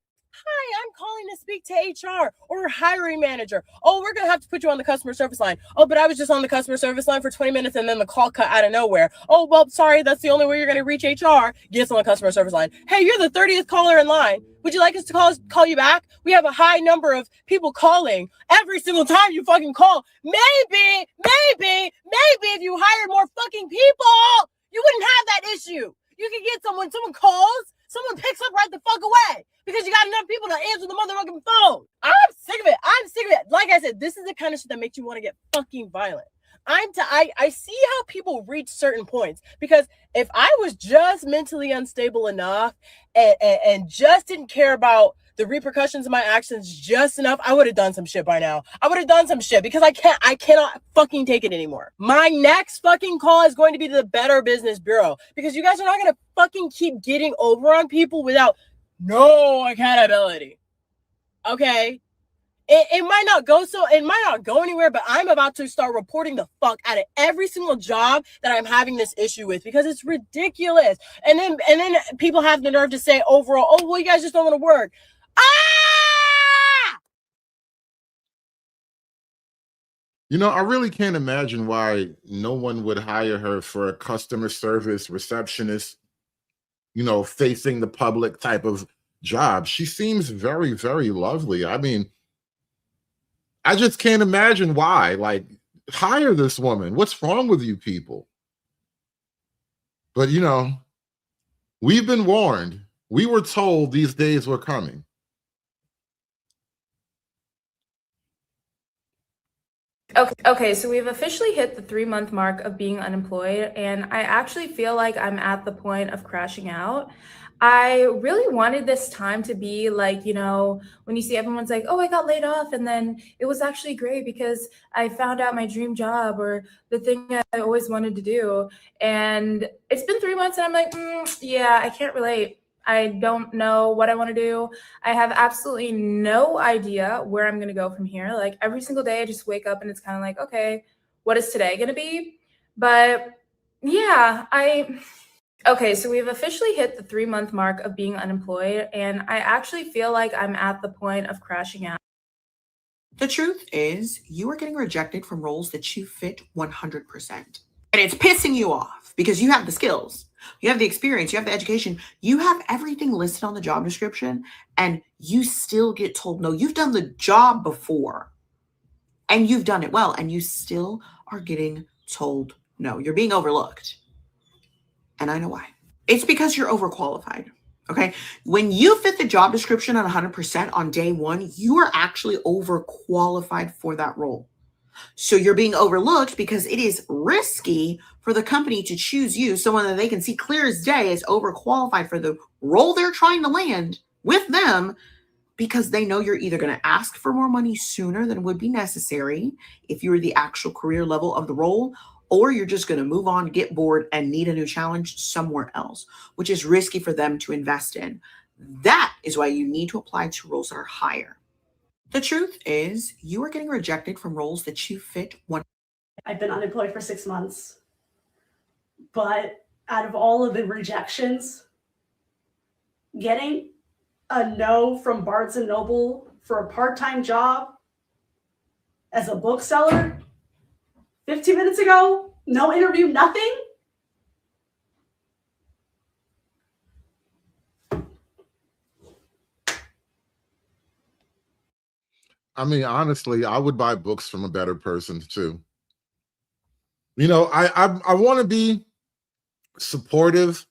Hi, I'm calling to speak to HR or hiring manager. Oh, we're going to have to put you on the customer service line. Oh, but I was just on the customer service line for 20 minutes and then the call cut out of nowhere. Oh, well, sorry, that's the only way you're going to reach HR. Get on the customer service line. Hey, you're the 30th caller in line. Would you like us to call you back? We have a high number of people calling every single time you fucking call. Maybe if you hired more fucking people, you wouldn't have that issue. You can get someone calls, someone picks up right the fuck away because you got enough people to answer the motherfucking phone. I'm sick of it. Like I said, this is the kind of shit that makes you want to get fucking violent. I see how people reach certain points, because if I was just mentally unstable enough and just didn't care about the repercussions of my actions just enough, I would have done some shit by now. I would have done some shit because I cannot fucking take it anymore. My next fucking call is going to be to the Better Business Bureau, because you guys are not going to fucking keep getting over on people without no accountability. Okay? It might not go anywhere, but I'm about to start reporting the fuck out of every single job that I'm having this issue with, because it's ridiculous. And then people have the nerve to say overall, oh, well, you guys just don't want to work. You know, I really can't imagine why no one would hire her for a customer service receptionist, you know, facing the public type of job. She seems very, very lovely. I mean, I just can't imagine why. Like, hire this woman. What's wrong with you people? But, you know, we've been warned. We were told these days were coming. Okay, so we've officially hit the 3-month mark of being unemployed, and I actually feel like I'm at the point of crashing out. I really wanted this time to be like, you know, when you see everyone's like, oh, I got laid off, and then it was actually great because I found out my dream job or the thing I always wanted to do. And it's been 3 months and I'm like, yeah, I can't relate. I don't know what I want to do. I have absolutely no idea where I'm going to go from here. Like every single day I just wake up and it's kind of like, okay, what is today going to be? But yeah, okay, so we've officially hit the 3-month mark of being unemployed, and I actually feel like I'm at the point of crashing out. The truth is, you are getting rejected from roles that you fit 100%. And it's pissing you off because you have the skills, you have the experience, you have the education, you have everything listed on the job description, and you still get told no. You've done the job before, and you've done it well, and you still are getting told no. You're being overlooked. And I know why. It's because you're overqualified. Okay. When you fit the job description at 100% on day one, you are actually overqualified for that role. So you're being overlooked because it is risky for the company to choose you, someone that they can see clear as day is overqualified for the role they're trying to land with them, because they know you're either going to ask for more money sooner than would be necessary if you were the actual career level of the role, or you're just going to move on, get bored, and need a new challenge somewhere else, which is risky for them to invest in. That is why you need to apply to roles that are higher. The truth is, you are getting rejected from roles that you fit one. I've been unemployed for 6 months, but out of all of the rejections, getting a no from Barnes & Noble for a part-time job as a bookseller 15 minutes ago, no interview, nothing. I mean, honestly, I would buy books from a better person too. You know, I want to be supportive.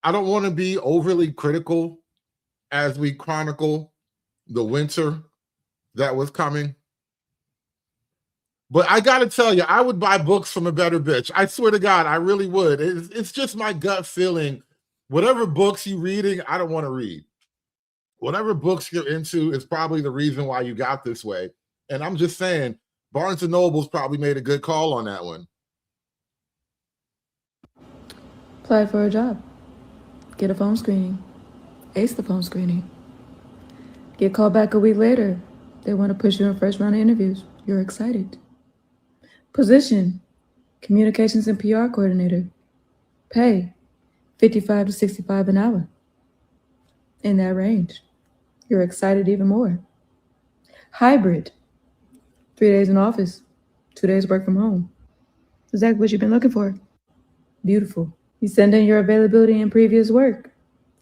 I don't want to be overly critical as we chronicle the winter that was coming. But I got to tell you, I would buy books from a better bitch. I swear to God, I really would. It's just my gut feeling. Whatever books you're reading, I don't want to read. Whatever books you're into is probably the reason why you got this way. And I'm just saying, Barnes & Noble's probably made a good call on that one. Apply for a job. Get a phone screening. Ace the phone screening. Get called back a week later. They want to push you in first round of interviews. You're excited. Position. Communications and PR coordinator. Pay. $55 to $65 an hour. In that range. You're excited even more. Hybrid. 3 days in office. 2 days work from home. Exactly what you've been looking for. Beautiful. You send in your availability and previous work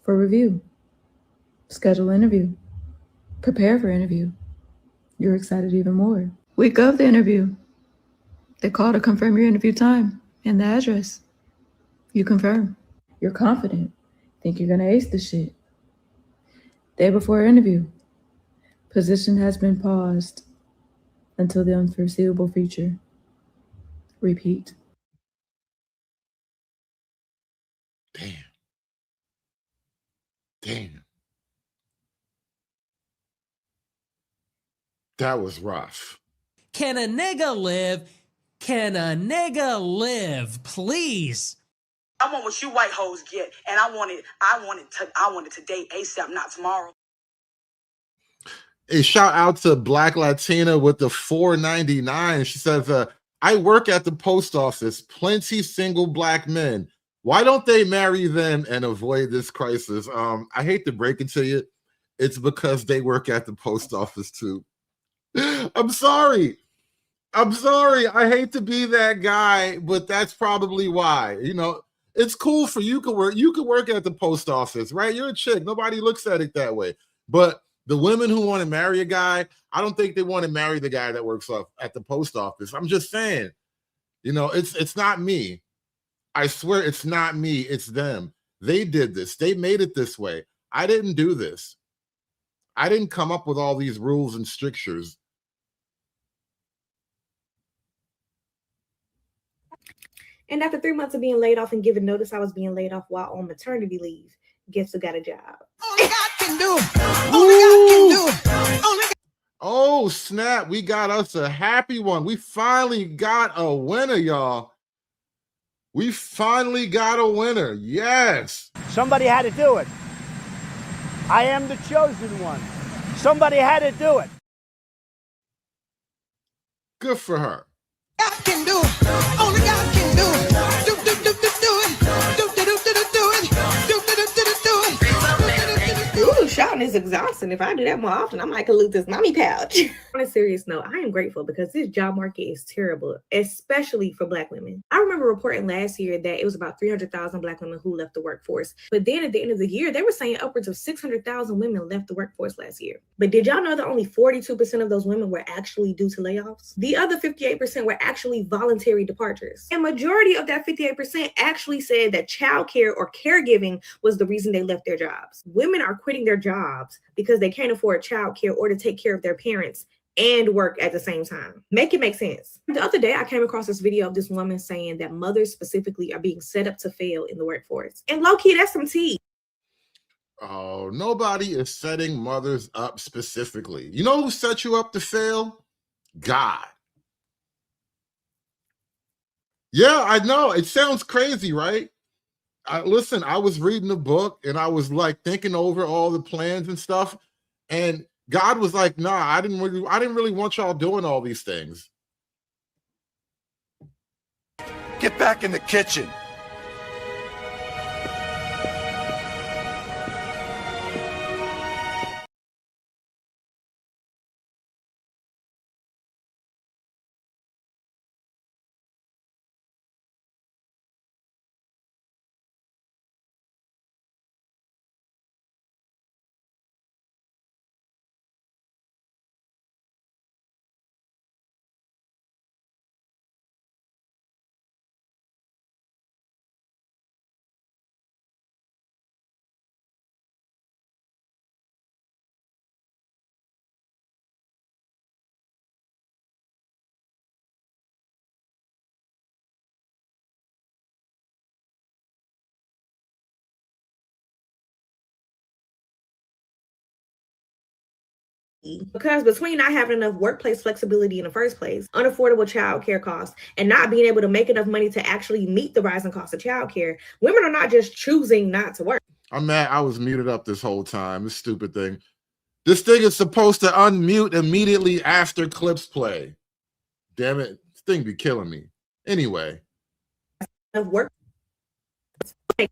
for review. Schedule interview. Prepare for interview. You're excited even more. Week of the interview. They call to confirm your interview time and the address. You confirm. You're confident. Think you're gonna ace the shit. Day before interview. Position has been paused until the unforeseeable future. Repeat. Damn. That was rough. Can a nigga live? Can a nigga live? Please. I want what you white hoes get, and I want it today, ASAP, not tomorrow. A shout out to Black Latina with the $4.99. She says, I work at the post office, plenty single Black men. Why don't they marry them and avoid this crisis? I hate to break it to you. It's because they work at the post office too. I'm sorry. I hate to be that guy, but that's probably why. You know, it's cool for you to work. You can work at the post office, right? You're a chick. Nobody looks at it that way. But the women who want to marry a guy, I don't think they want to marry the guy that works at the post office. I'm just saying, you know, it's not me. I swear it's not me. It's them. They did this. They made it this way. I didn't do this. I didn't come up with all these rules and strictures. And after 3 months of being laid off and given notice I was being laid off while on maternity leave, guess who got a job? Only God can do. Only God can do. Only God. Oh, snap. We got us a happy one. We finally got a winner, y'all. We finally got a winner. Yes. Somebody had to do it. I am the chosen one. Somebody had to do it. Good for her. God can do it. Only God can do it. Do it. Do it. Ooh, shouting is exhausting. If I do that more often, I might lose this mommy pouch. On a serious note, I am grateful because this job market is terrible, especially for Black women. I remember reporting last year that it was about 300,000 Black women who left the workforce. But then at the end of the year, they were saying upwards of 600,000 women left the workforce last year. But did y'all know that only 42% of those women were actually due to layoffs? The other 58% were actually voluntary departures. And majority of that 58% actually said that childcare or caregiving was the reason they left their jobs. Women are quitting their jobs because they can't afford childcare or to take care of their parents and work at the same time. Make it make sense. The other day, I came across this video of this woman saying that mothers specifically are being set up to fail in the workforce. And low-key, that's some tea. Oh, nobody is setting mothers up specifically. You know who set you up to fail? God. Yeah, I know. It sounds crazy, right? Listen, I was reading the book and I was like thinking over all the plans and stuff. And God was like, nah, I didn't really want y'all doing all these things. Get back in the kitchen. Because between not having enough workplace flexibility in the first place, unaffordable childcare costs, and not being able to make enough money to actually meet the rising cost of childcare, women are not just choosing not to work. I'm mad I was muted up this whole time. This stupid thing. This thing is supposed to unmute immediately after clips play. Damn it. This thing be killing me. Anyway. Of work take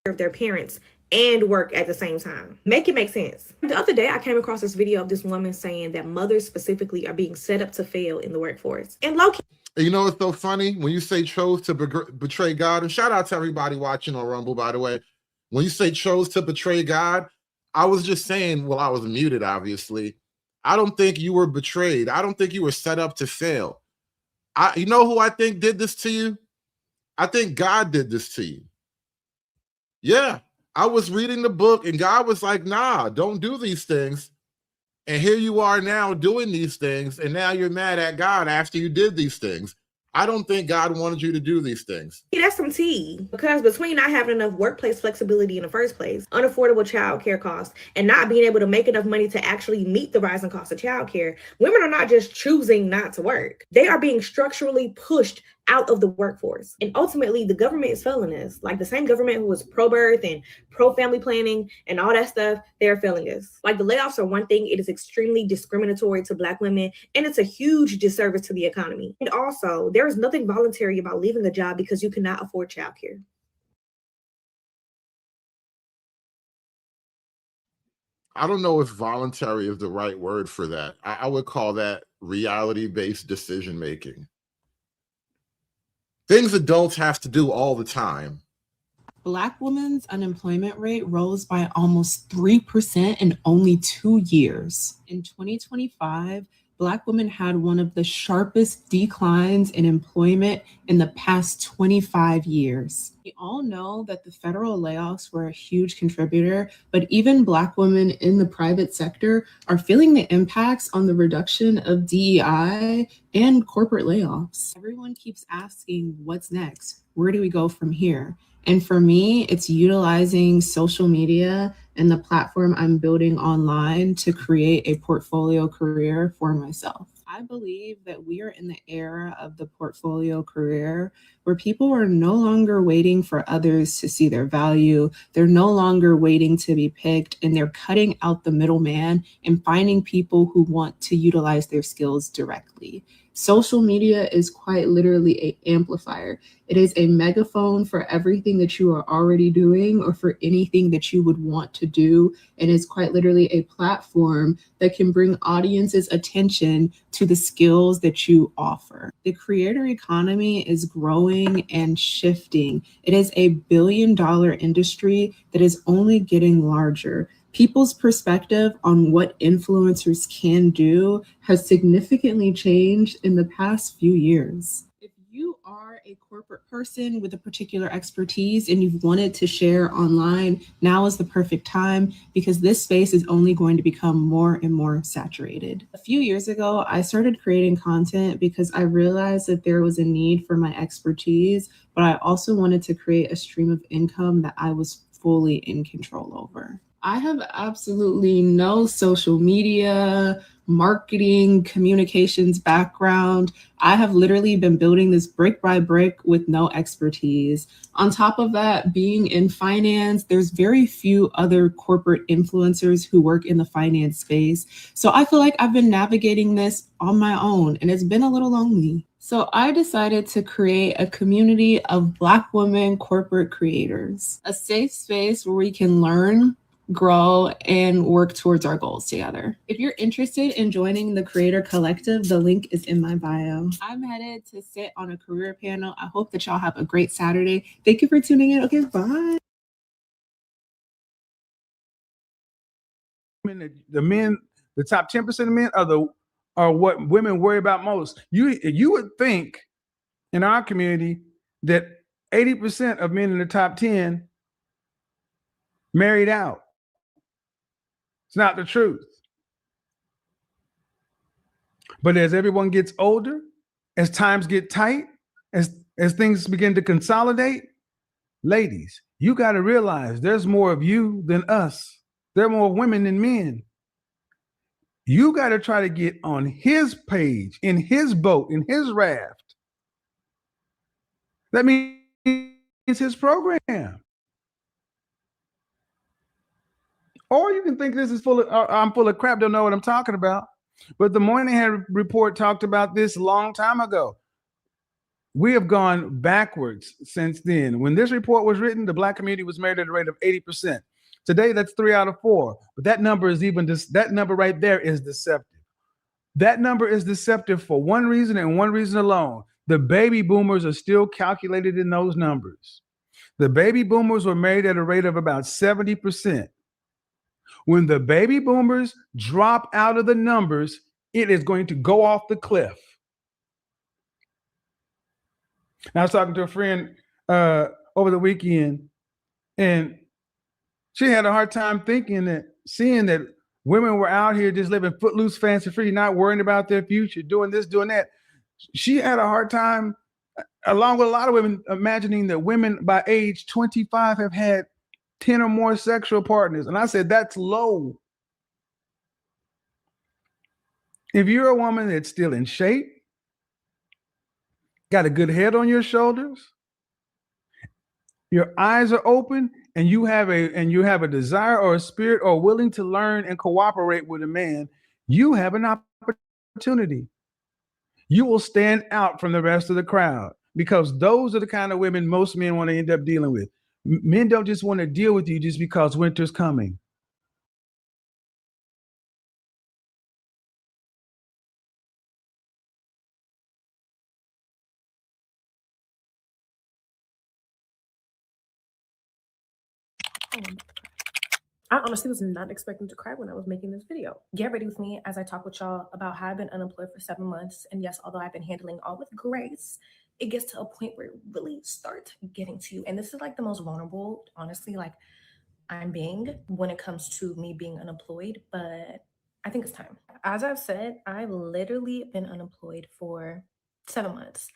care of their parents and work at the same time. Make it make sense. The other day, I came across this video of this woman saying that mothers specifically are being set up to fail in the workforce. And low-key, You know what's so funny? When you say chose to betray God, and shout out to everybody watching on Rumble, by the way. When you say chose to betray God, I was just saying, well, I was muted, obviously. I don't think you were betrayed. I don't think you were set up to fail. You know who I think did this to you? I think God did this to you. Yeah, I was reading the book and God was like, nah, don't do these things. And here you are now doing these things. And now you're mad at God after you did these things. I don't think God wanted you to do these things. that's some tea. Because between not having enough workplace flexibility in the first place, unaffordable childcare costs, and not being able to make enough money to actually meet the rising cost of childcare, women are not just choosing not to work. They are being structurally pushed out of the workforce. And ultimately, the government is failing us. Like the same government who was pro-birth and pro-family planning and all that stuff, they're failing us. Like the layoffs are one thing, it is extremely discriminatory to Black women, and it's a huge disservice to the economy. And also, there is nothing voluntary about leaving a job because you cannot afford childcare. I don't know if voluntary is the right word for that. I would call that reality-based decision-making. Things adults have to do all the time. Black women's unemployment rate rose by almost 3% in only 2 years. In 2025, Black women had one of the sharpest declines in employment in the past 25 years. We all know that the federal layoffs were a huge contributor, but even Black women in the private sector are feeling the impacts on the reduction of DEI and corporate layoffs. Everyone keeps asking, what's next? Where do we go from here? And for me, it's utilizing social media and the platform I'm building online to create a portfolio career for myself. I believe that we are in the era of the portfolio career where people are no longer waiting for others to see their value. They're no longer waiting to be picked, and they're cutting out the middleman and finding people who want to utilize their skills directly. Social media is quite literally an amplifier. It is a megaphone for everything that you are already doing or for anything that you would want to do. And it's quite literally a platform that can bring audiences' attention to the skills that you offer. The creator economy is growing and shifting. It is a billion-dollar industry that is only getting larger. People's perspective on what influencers can do has significantly changed in the past few years. If you are a corporate person with a particular expertise and you've wanted to share online, now is the perfect time because this space is only going to become more and more saturated. A few years ago, I started creating content because I realized that there was a need for my expertise, but I also wanted to create a stream of income that I was fully in control over. I have absolutely no social media, marketing, communications background. I have literally been building this brick by brick with no expertise. On top of that, being in finance, there's very few other corporate influencers who work in the finance space. So I feel like I've been navigating this on my own and it's been a little lonely. So I decided to create a community of Black women corporate creators, a safe space where we can learn, grow, and work towards our goals together. If you're interested in joining the Creator Collective, the link is in my bio. I'm headed to sit on a career panel. I hope that y'all have a great Saturday. Thank you for tuning in. Okay, bye. The men, the top 10% of men are what women worry about most. You would think in our community that 80% of men in the top 10 married out. It's not the truth. But as everyone gets older, as times get tight, as things begin to consolidate, ladies, you got to realize there's more of you than us. There are more women than men. You got to try to get on his page, in his boat, in his raft. That means his program. Or you can think this is I'm full of crap, don't know what I'm talking about. But the Moynihan report talked about this a long time ago. We have gone backwards since then. When this report was written, the Black community was married at a rate of 80%. Today, that's 3 out of 4. But that number is that number right there is deceptive. That number is deceptive for one reason and one reason alone. The baby boomers are still calculated in those numbers. The baby boomers were married at a rate of about 70%. When the baby boomers drop out of the numbers, it is going to go off the cliff. I was talking to a friend over the weekend, and she had a hard time seeing that women were out here just living footloose, fancy free, not worrying about their future, doing this, doing that. She had a hard time, along with a lot of women, imagining that women by age 25 have had 10 or more sexual partners. And I said, that's low. If you're a woman that's still in shape, got a good head on your shoulders, your eyes are open, and you have a desire or a spirit or willing to learn and cooperate with a man, you have an opportunity. You will stand out from the rest of the crowd because those are the kind of women most men want to end up dealing with. Men don't just want to deal with you just because winter's coming. I honestly was not expecting to cry when I was making this video. Get ready with me as I talk with y'all about how I've been unemployed for 7 months. And yes, although I've been handling all with grace, it gets to a point where it really starts getting to you. And this is like the most vulnerable, honestly, like I'm being when it comes to me being unemployed, but I think it's time. As I've said, I've literally been unemployed for 7 months.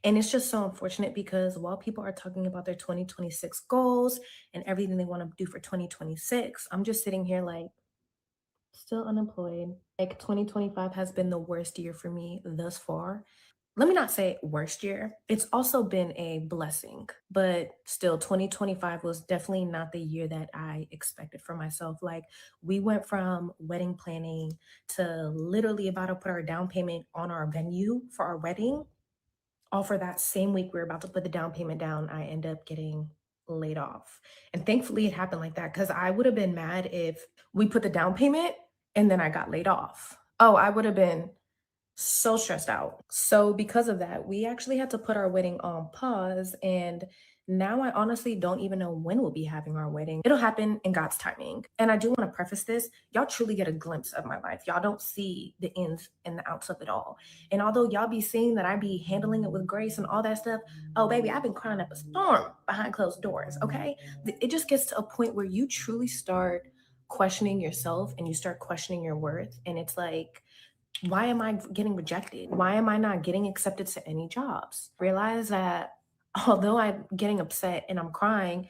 And it's just so unfortunate because while people are talking about their 2026 goals and everything they want to do for 2026, I'm just sitting here like still unemployed. Like 2025 has been the worst year for me thus far. let me not say worst year. It's also been a blessing, but still 2025 was definitely not the year that I expected for myself. Like we went from wedding planning to literally about to put our down payment on our venue for our wedding. All for that same week we were about to put the down payment down, I end up getting laid off. And thankfully it happened like that because I would have been mad if we put the down payment and then I got laid off. Oh, I would have been so stressed out. So because of that, we actually had to put our wedding on pause. And now I honestly don't even know when we'll be having our wedding. It'll happen in God's timing. And I do want to preface this. Y'all truly get a glimpse of my life. Y'all don't see the ins and the outs of it all. And although y'all be seeing that I be handling it with grace and all that stuff, oh baby, I've been crying up a storm behind closed doors, okay? It just gets to a point where you truly start questioning yourself and you start questioning your worth. And it's like, why am I getting rejected? Why am I not getting accepted to any jobs? Realize that although I'm getting upset and I'm crying,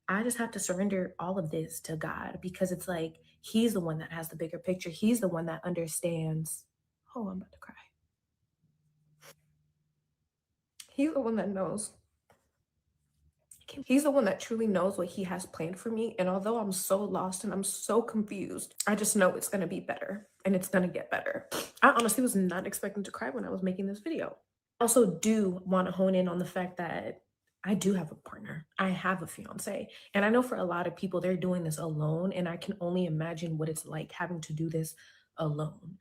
I just have to surrender all of this to God because it's like He's the one that has the bigger picture. He's the one that understands. Oh, I'm about to cry. He's the one that knows. He's the one that truly knows what He has planned for me. And although I'm so lost and I'm so confused, I just know it's going to be better and it's going to get better. I honestly was not expecting to cry when I was making this video. I also do want to hone in on the fact that I do have a partner. I have a fiance. And I know for a lot of people, they're doing this alone. And I can only imagine what it's like having to do this alone.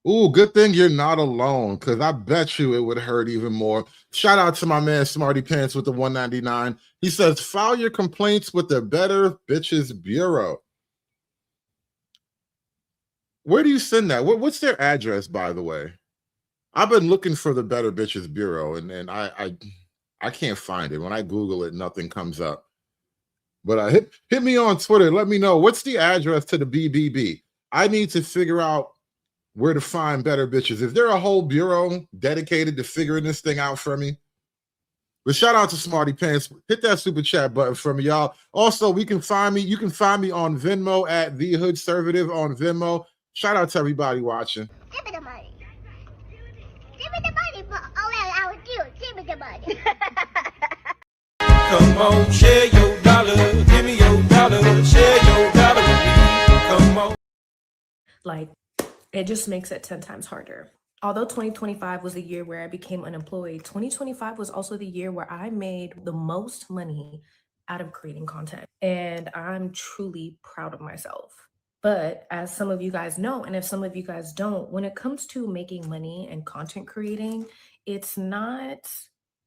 Ooh, good thing you're not alone, because I bet you it would hurt even more. Shout out to my man Smarty Pants with the 199. He says, file your complaints with the Better Bitches Bureau. Where do you send that? What's their address, by the way? I've been looking for the Better Bitches Bureau, and I can't find it. When I Google it, nothing comes up. But hit me on Twitter. Let me know, what's the address to the BBB? I need to figure out where to find better bitches. Is there a whole bureau dedicated to figuring this thing out for me? But shout out to Smarty Pants. Hit that super chat button for me, y'all. Also, you can find me on Venmo at The Hoodservative on Venmo. Shout out to everybody watching. Give me the money. Give me the money for all our dudes. Give me the money. Come on, share your dollar. Give me your dollar. Share your dollar with me. Come on. Like, it just makes it 10 times harder. Although 2025 was the year where I became unemployed, 2025 was also the year where I made the most money out of creating content. And I'm truly proud of myself. But as some of you guys know, and if some of you guys don't, when it comes to making money and content creating, it's not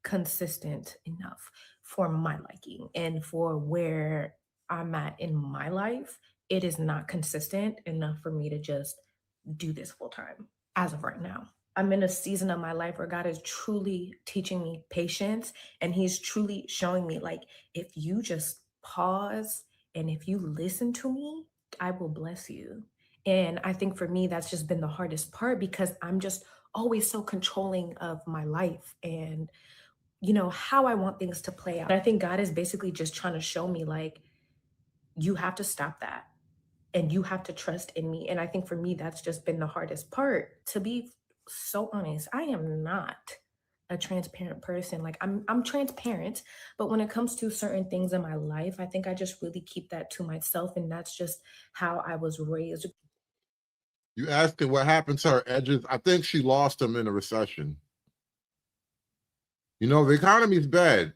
consistent enough for my liking and for where I'm at in my life. It is not consistent enough for me to just do this full time as of right now. I'm in a season of my life where God is truly teaching me patience, and He's truly showing me, like, if you just pause and if you listen to me, I will bless you. And I think for me, that's just been the hardest part because I'm just always so controlling of my life and, you know, how I want things to play out. I think God is basically just trying to show me, like, you have to stop that. And you have to trust in me. And I think for me, that's just been the hardest part. To be so honest, I am not a transparent person. Like I'm transparent, but when it comes to certain things in my life, I think I just really keep that to myself. And that's just how I was raised. You asked her what happened to her edges. I think she lost them in a recession. You know, the economy is bad.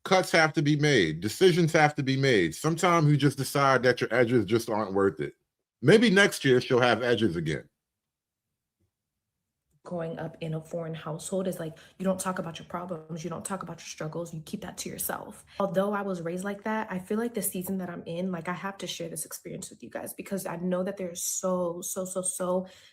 Cuts have to be made. Decisions have to be made. Sometimes you just decide that your edges just aren't worth it. Maybe next year she'll have edges again. Growing up in a foreign household is like, you don't talk about your problems, you don't talk about your struggles, you keep that to yourself. Although I was raised like that, I feel like the season that I'm in, like I have to share this experience with you guys because I know that there's so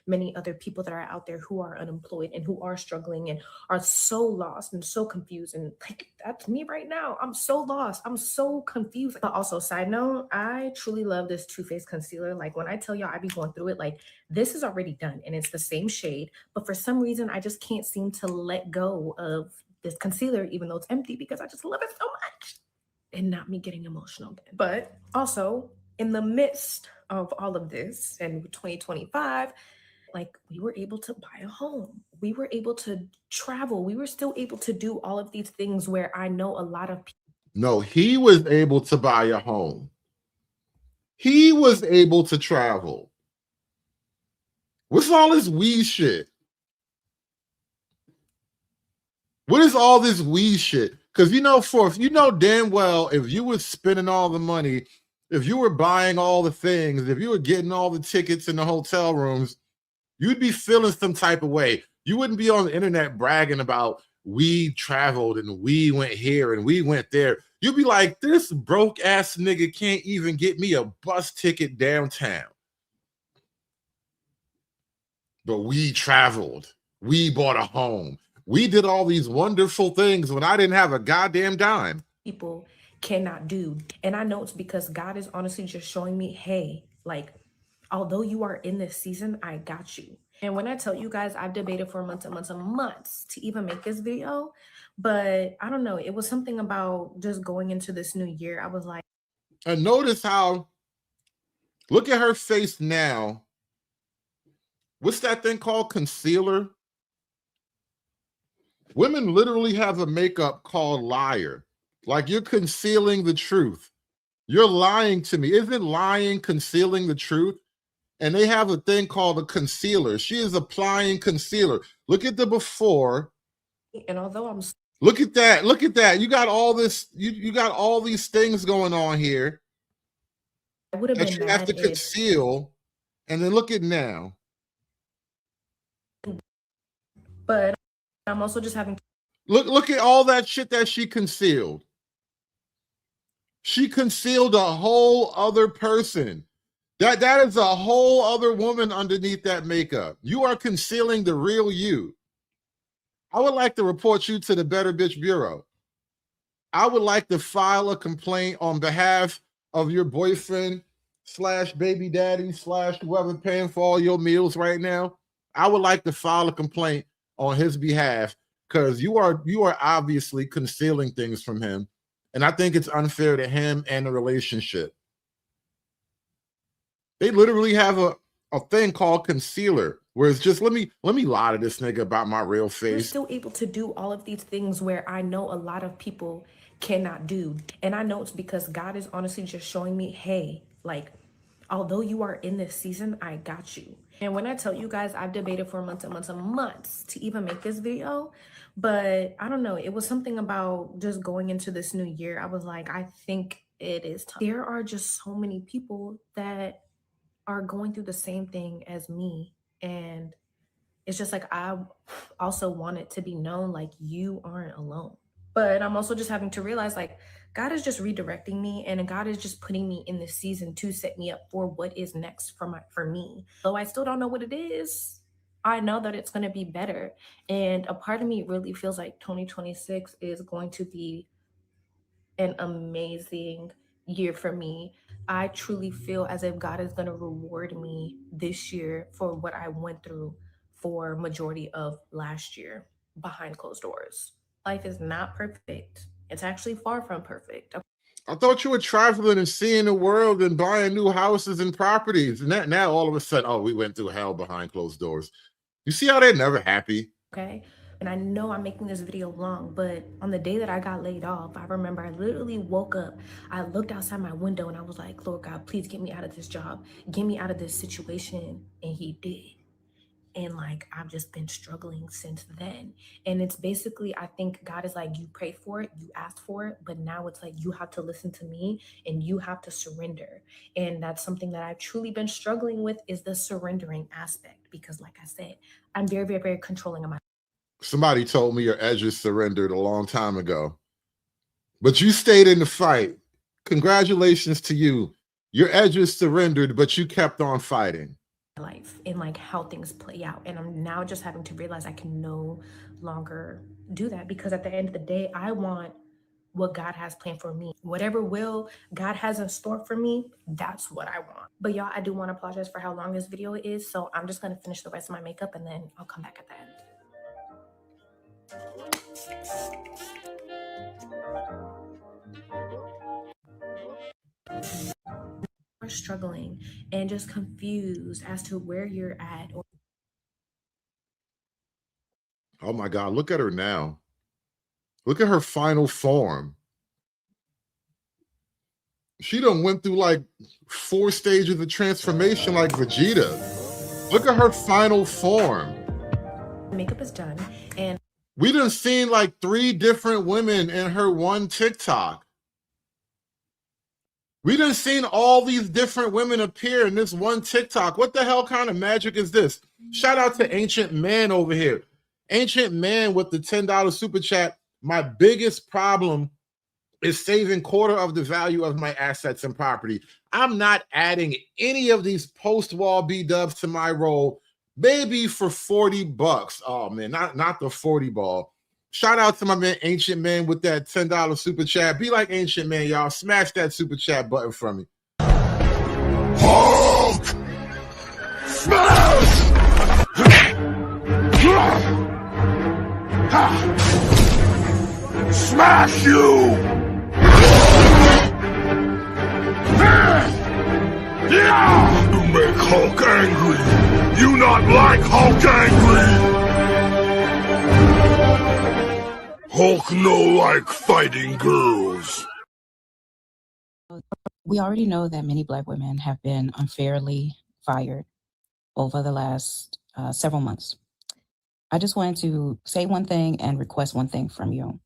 many other people that are out there who are unemployed and who are struggling and are so lost and so confused. And like, that's me right now. I'm so lost. I'm so confused. But also, side note, I truly love this Too Faced concealer. Like when I tell y'all I be going through it, like this is already done and it's the same shade, but for some reason I just can't seem to let go of this concealer even though it's empty because I just love it so much. And not me getting emotional again. But also in the midst of all of this and 2025, Like, we were able to buy a home. We were able to travel. We were still able to do all of these things where I know a lot of people. No, he was able to buy a home. He was able to travel. What's all this weed shit? What is all this weed shit? Because you know damn well if you were spending all the money, if you were buying all the things, if you were getting all the tickets in the hotel rooms, you'd be feeling some type of way. You wouldn't be on the internet bragging about we traveled and we went here and we went there. You'd be like, this broke ass nigga can't even get me a bus ticket downtown. But we traveled. We bought a home. We did all these wonderful things when I didn't have a goddamn dime. People cannot do. And I know it's because God is honestly just showing me, hey, like, although you are in this season, I got you. And when I tell you guys, I've debated for months and months and months to even make this video, but I don't know. It was something about just going into this new year. I was like, and notice how, look at her face now. What's that thing called? Concealer? Women literally have a makeup called liar. Like, you're concealing the truth. You're lying to me. Isn't lying concealing the truth? And they have a thing called a concealer. She is applying concealer. Look at the before. and although I'm Look at that. Look at that. You got all this, you got all these things going on here I would have that been you have mad to if conceal. And then look at now. but I'm also just having Look at all that shit that she concealed. She concealed a whole other person. That is a whole other woman underneath that makeup. You are concealing the real you. I would like to report you to the Better Bitch Bureau. I would like to file a complaint on behalf of your boyfriend / baby daddy / whoever paying for all your meals right now. I would like to file a complaint on his behalf because you are obviously concealing things from him. And I think it's unfair to him and the relationship. They literally have a thing called concealer, where it's just let me lie to this nigga about my real We're face. still able to do all of these things where I know a lot of people cannot do. And I know it's because God is honestly just showing me, hey, like, although you are in this season, I got you. And when I tell you guys, I've debated for months and months and months to even make this video, but I don't know. It was something about just going into this new year. I was like, I think it is time. There are just so many people that are going through the same thing as me. And it's just like, I also want it to be known, like, you aren't alone. But I'm also just having to realize, like, God is just redirecting me, and God is just putting me in this season to set me up for what is next for me. Though I still don't know what it is, I know that it's going to be better. And a part of me really feels like 2026 is going to be an amazing year for me. I truly feel as if God is going to reward me this year for what I went through for majority of last year behind closed doors. Life is not perfect. It's actually far from perfect. I thought you were traveling and seeing the world and buying new houses and properties. And that now all of a sudden, oh, we went through hell behind closed doors. You see how they're never happy? Okay. And I know I'm making this video long, but on the day that I got laid off, I remember I literally woke up, I looked outside my window and I was like, Lord God, please get me out of this job, get me out of this situation. And he did. And like, I've just been struggling since then. And it's basically, I think God is like, you prayed for it, you asked for it, but now it's like, you have to listen to me and you have to surrender. And that's something that I've truly been struggling with, is the surrendering aspect. Because like I said, I'm very, very, very controlling of my. Somebody told me your edges surrendered a long time ago, but you stayed in the fight. Congratulations to you. Your edges surrendered, but you kept on fighting. Life and like how things play out. And I'm now just having to realize I can no longer do that, because at the end of the day, I want what God has planned for me. Whatever will God has in store for me, that's what I want. But y'all, I do want to apologize for how long this video is. So I'm just going to finish the rest of my makeup and then I'll come back at the end. Are struggling and just confused as to where you're at, or Oh my God, look at her now. Look at her final form. She done went through like 4 stages of transformation like Vegeta. Look at her final form. Makeup is done, and we done seen like 3 different women in her one TikTok. We done seen all these different women appear in this one TikTok. What the hell kind of magic is this? Shout out to Ancient Man over here. Ancient Man with the $10 super chat. My biggest problem is saving quarter of the value of my assets and property. I'm not adding any of these post-wall B-dubs to my roll, maybe for $40. Oh man, not the 40 ball. Shout out to my man Ancient Man with that $10 super chat. Be like Ancient Man, y'all. Smash that super chat button for me. Hulk! Smash! Smash you! You make Hulk angry. You not like Hulk angry. Hulk no like fighting girls. We already know that many Black women have been unfairly fired over the last several months. I just wanted to say one thing and request one thing from you.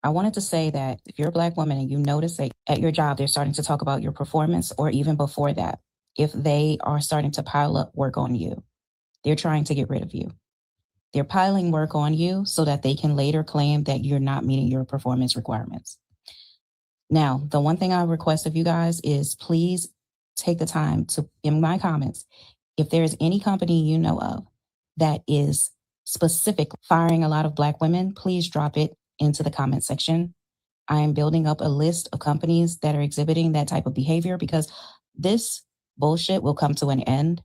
I wanted to say that if you're a Black woman and you notice that at your job they're starting to talk about your performance, or even before that, if they are starting to pile up work on you, they're trying to get rid of you. They're piling work on you so that they can later claim that you're not meeting your performance requirements. Now, the one thing I request of you guys is please take the time to, in my comments, if there is any company you know of that is specifically firing a lot of Black women, please drop it into the comment section. I am building up a list of companies that are exhibiting that type of behavior, because this bullshit will come to an end.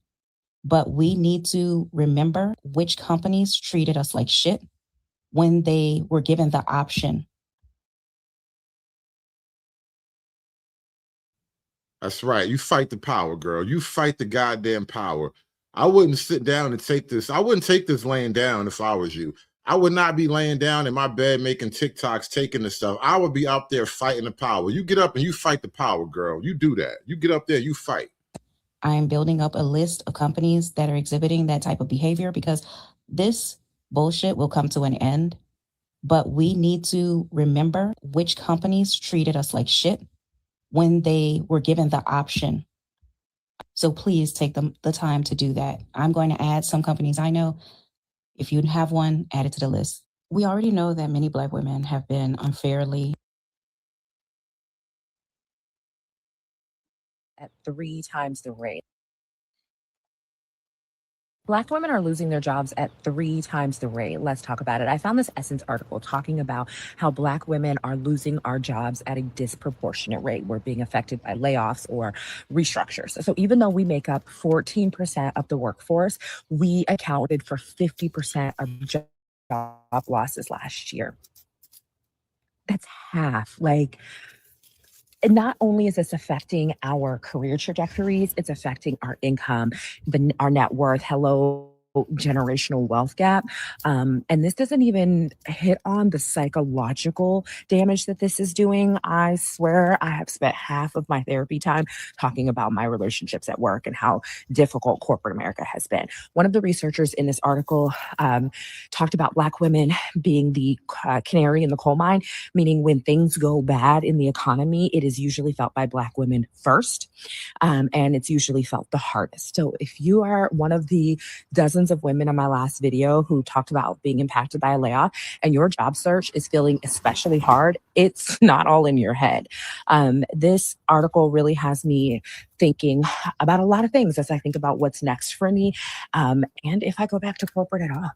But we need to remember which companies treated us like shit when they were given the option. That's right. You fight the power, girl. You fight the goddamn power. I wouldn't sit down and take this. I wouldn't take this laying down if I was you. I would not be laying down in my bed making TikToks, taking the stuff. I would be out there fighting the power. You get up and you fight the power, girl. You do that. You get up there, you fight. I am building up a list of companies that are exhibiting that type of behavior, because this bullshit will come to an end. But we need to remember which companies treated us like shit when they were given the option. So please take the time to do that. I'm going to add some companies I know. If you have one, add it to the list. We already know that many Black women have been unfairly at 3 times the rate. Black women are losing their jobs at 3 times the rate. Let's talk about it. I found this Essence article talking about how Black women are losing our jobs at a disproportionate rate. We're being affected by layoffs or restructures. So even though we make up 14% of the workforce, we accounted for 50% of job losses last year. That's half. Like, and not only is this affecting our career trajectories, it's affecting our income, our net worth. Hello, generational wealth gap. And this doesn't even hit on the psychological damage that this is doing. I swear I have spent half of my therapy time talking about my relationships at work and how difficult corporate America has been. One of the researchers in this article talked about Black women being the canary in the coal mine, meaning when things go bad in the economy, it is usually felt by Black women first, and it's usually felt the hardest. So if you are one of the dozens of women in my last video who talked about being impacted by a layoff and your job search is feeling especially hard, it's not all in your head. This article really has me thinking about a lot of things as I think about what's next for me, and if I go back to corporate at all.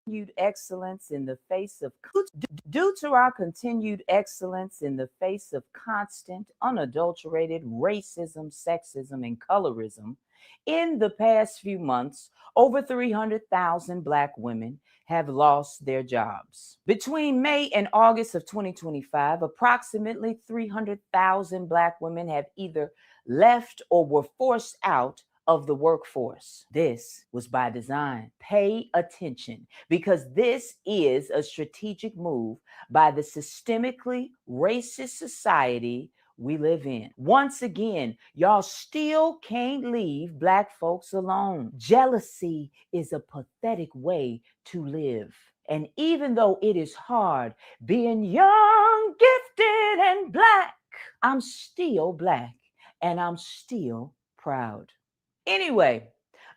Continued excellence in the face of due to our continued excellence in the face of constant, unadulterated racism, sexism, and colorism, in the past few months, over 300,000 Black women have lost their jobs. Between May and August of 2025, approximately 300,000 Black women have either left or were forced out of the workforce. This was by design. Pay attention, because this is a strategic move by the systemically racist society we live in. Once again, y'all still can't leave Black folks alone. Jealousy is a pathetic way to live. And even though it is hard being young, gifted, and Black, I'm still Black and I'm still proud. Anyway,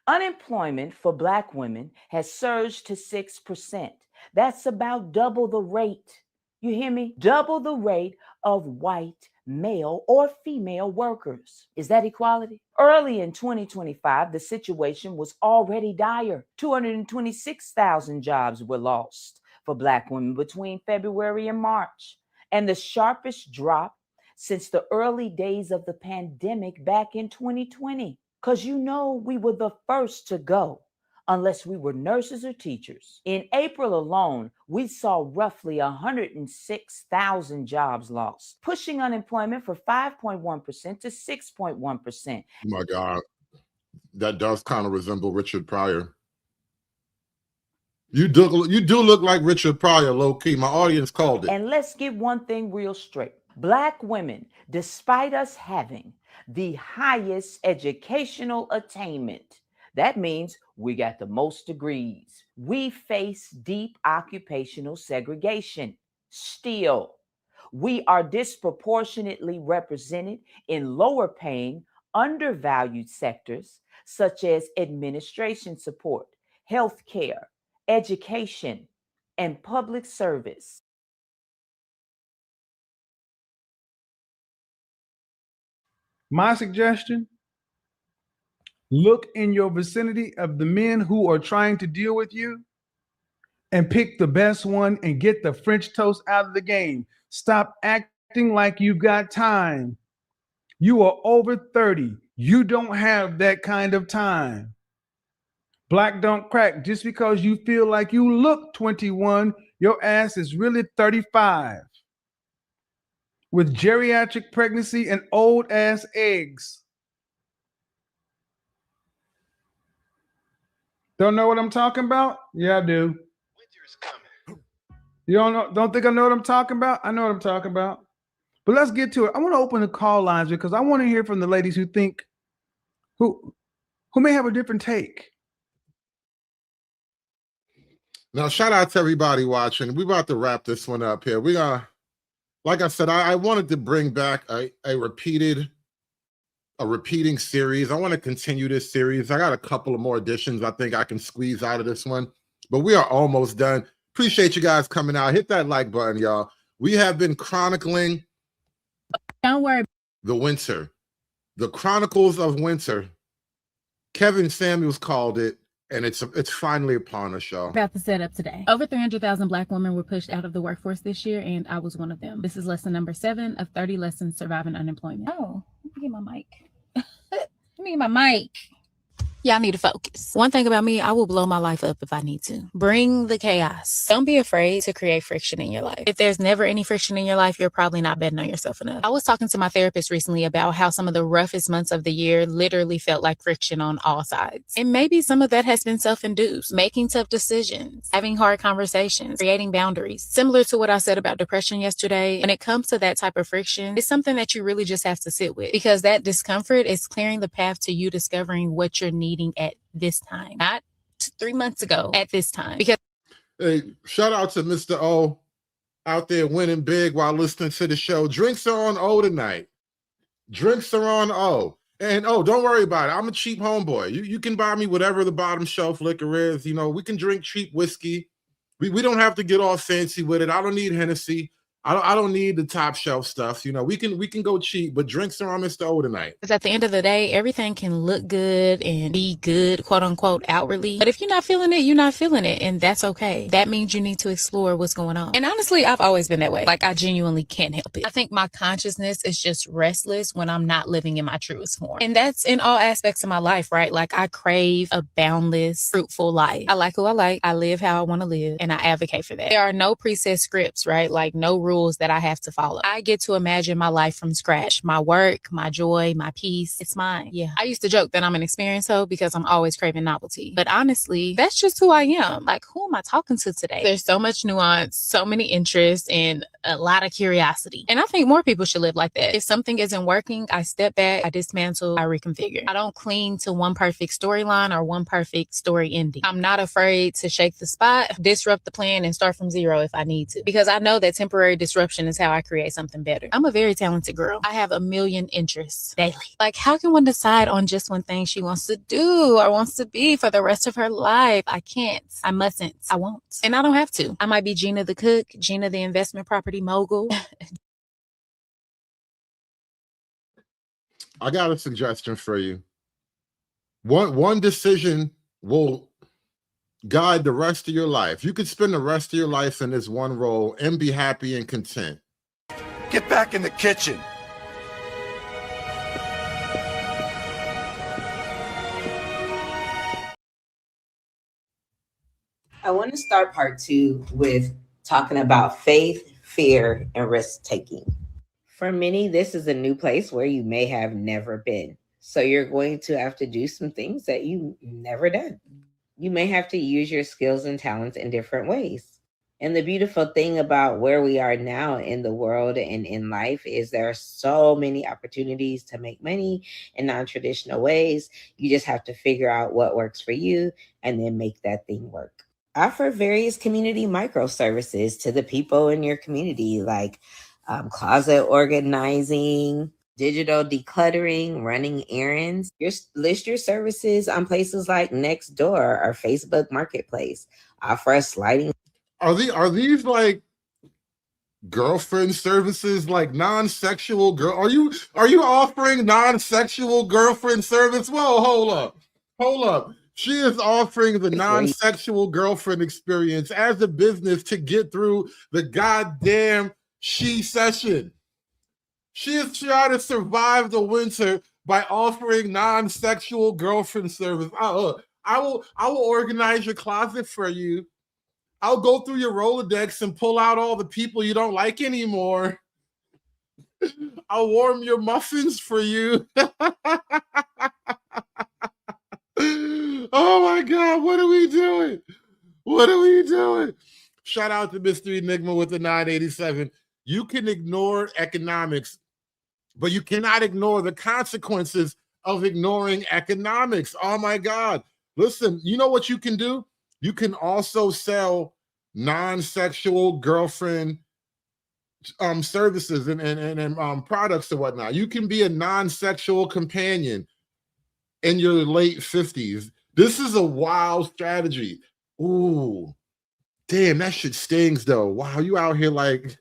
unemployment for Black women has surged to 6%. That's about double the rate. You hear me? Double the rate of white male or female workers. Is that equality? Early in 2025, the situation was already dire. 226,000 jobs were lost for Black women between February and March, and the sharpest drop since the early days of the pandemic back in 2020. Because you know we were the first to go, unless we were nurses or teachers. In April alone, we saw roughly 106,000 jobs lost, pushing unemployment from 5.1% to 6.1%. Oh my God, that does kind of resemble Richard Pryor. You do look like Richard Pryor, low key. My audience called it. And let's get one thing real straight. Black women, despite us having the highest educational attainment, that means we got the most degrees, we face deep occupational segregation. Still, we are disproportionately represented in lower paying, undervalued sectors such as administration support, healthcare, education, and public service. My suggestion, look in your vicinity of the men who are trying to deal with you and pick the best one and get the French toast out of the game. Stop acting like you've got time. You are over 30. You don't have that kind of time. Black don't crack. Just because you feel like you look 21, your ass is really 35. With geriatric pregnancy and old ass eggs. Don't know what I'm talking about? Yeah, I do. Winter's coming. You don't think I know what I'm talking about? I know what I'm talking about. But let's get to it. I want to open the call lines because I want to hear from the ladies who think who may have a different take. Now, shout out to everybody watching. We're about to wrap this one up here. We are, like I said, I wanted to bring back a repeating series. I want to continue this series. I got a couple of more additions I think I can squeeze out of this one, but we are almost done. Appreciate you guys coming out. Hit that like button, y'all. We have been chronicling. Don't worry. The winter, the Chronicles of Winter. Kevin Samuels called it. And it's finally upon us, y'all. About the setup today. Over 300,000 Black women were pushed out of the workforce this year, and I was one of them. This is lesson number 7 of 30 lessons surviving unemployment. Oh, let me get my mic. Let me get my mic. Y'all need to focus. One thing about me, I will blow my life up if I need to. Bring the chaos. Don't be afraid to create friction in your life. If there's never any friction in your life, you're probably not betting on yourself enough. I was talking to my therapist recently about how some of the roughest months of the year literally felt like friction on all sides. And maybe some of that has been self-induced. Making tough decisions, having hard conversations, creating boundaries. Similar to what I said about depression yesterday, when it comes to that type of friction, it's something that you really just have to sit with, because that discomfort is clearing the path to you discovering what you're needing at this time, not 3 months ago at this time. Because hey, shout out to Mr. O out there winning big while listening to the show. Drinks are on O tonight. Drinks are on O. And don't worry about it. I'm a cheap homeboy. You can buy me whatever the bottom shelf liquor is. You know, we can drink cheap whiskey. We don't have to get all fancy with it. I don't need Hennessy. I don't need the top shelf stuff. You know, we can go cheap, but drinks are on Mr. O tonight. because at the end of the day, everything can look good and be good, quote unquote, outwardly. But if you're not feeling it, you're not feeling it. And that's okay. That means you need to explore what's going on. And honestly, I've always been that way. Like, I genuinely can't help it. I think my consciousness is just restless when I'm not living in my truest form. And that's in all aspects of my life, right? Like, I crave a boundless, fruitful life. I like who I like. I live how I want to live. And I advocate for that. There are no preset scripts, right? Like, no rules that I have to follow. I get to imagine my life from scratch. My work, my joy, my peace. It's mine. Yeah. I used to joke that I'm an experience hoe because I'm always craving novelty. But honestly, that's just who I am. Like, who am I talking to today? There's so much nuance, so many interests, and a lot of curiosity. And I think more people should live like that. If something isn't working, I step back, I dismantle, I reconfigure. I don't cling to one perfect storyline or one perfect story ending. I'm not afraid to shake the spot, disrupt the plan, and start from zero if I need to. Because I know that temporary disruption is how I create something better. I'm a very talented girl. I have a million interests daily. Like, how can one decide on just one thing she wants to do or wants to be for the rest of her life? I can't. I mustn't. I won't. And I don't have to. I might be Gina the cook, Gina the investment property mogul. I got a suggestion for you. One decision will guide the rest of your life. You could spend the rest of your life in this one role and be happy and content. Get back in the kitchen. I want to start part 2 with talking about faith, fear, and risk taking. For many, this is a new place where you may have never been. So you're going to have to do some things that you've never done. You may have to use your skills and talents in different ways. And the beautiful thing about where we are now in the world and in life is there are so many opportunities to make money in non-traditional ways. You just have to figure out what works for you and then make that thing work. Offer various community microservices to the people in your community, like closet organizing, digital decluttering, running errands. List your services on places like Nextdoor or Facebook Marketplace. Offer a sliding. Are these like girlfriend services, like non-sexual girl? Are you offering non-sexual girlfriend service? Whoa, hold up. She is offering the non-sexual girlfriend experience as a business to get through the goddamn she session. She is trying to survive the winter by offering non-sexual girlfriend service. I will organize your closet for you. I'll go through your Rolodex and pull out all the people you don't like anymore. I'll warm your muffins for you. Oh my God, what are we doing? What are we doing? Shout out to Mr. Enigma with the 987. You can ignore economics, but you cannot ignore the consequences of ignoring economics. Oh my God. Listen, you know what you can do? You can also sell non-sexual girlfriend services and products and whatnot. You can be a non-sexual companion in your late 50s. This is a wild strategy. Ooh, damn, that shit stings though. Wow, you out here like,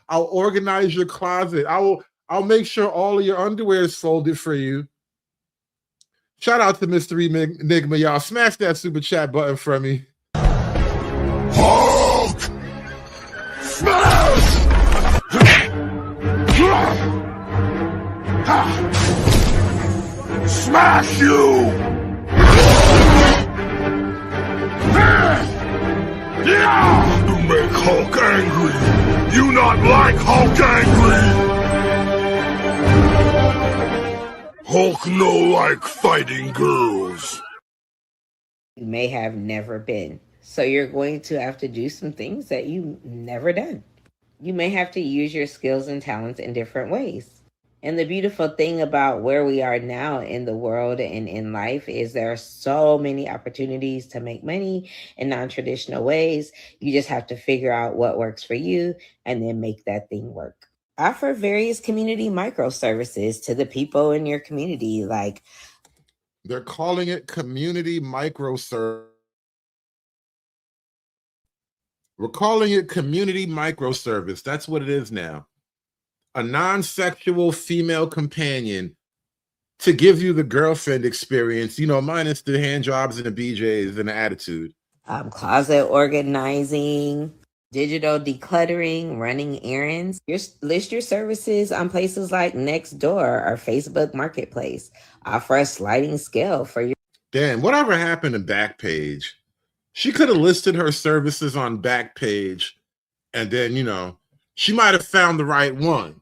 I'll organize your closet. I'll make sure all of your underwear is folded for you. Shout out to Mr. Enigma, y'all. Smash that super chat button for me. Hulk! Smash! Smash you! You make Hulk angry. You not like Hulk angry. Hulk no like fighting girls. You may have never been. So you're going to have to do some things that you've never done. You may have to use your skills and talents in different ways. And the beautiful thing about where we are now in the world and in life is there are so many opportunities to make money in non-traditional ways. You just have to figure out what works for you and then make that thing work. Offer various community microservices to the people in your community, like they're calling it community microservice. We're calling it community microservice. That's what it is now. A non-sexual female companion to give you the girlfriend experience, you know, minus the hand jobs and the BJs and the attitude. Closet organizing, digital decluttering, running errands. List your services on places like Nextdoor or Facebook Marketplace. Offer a sliding scale for your... Damn, whatever happened to Backpage? She could have listed her services on Backpage and then, you know, She might have found the right one.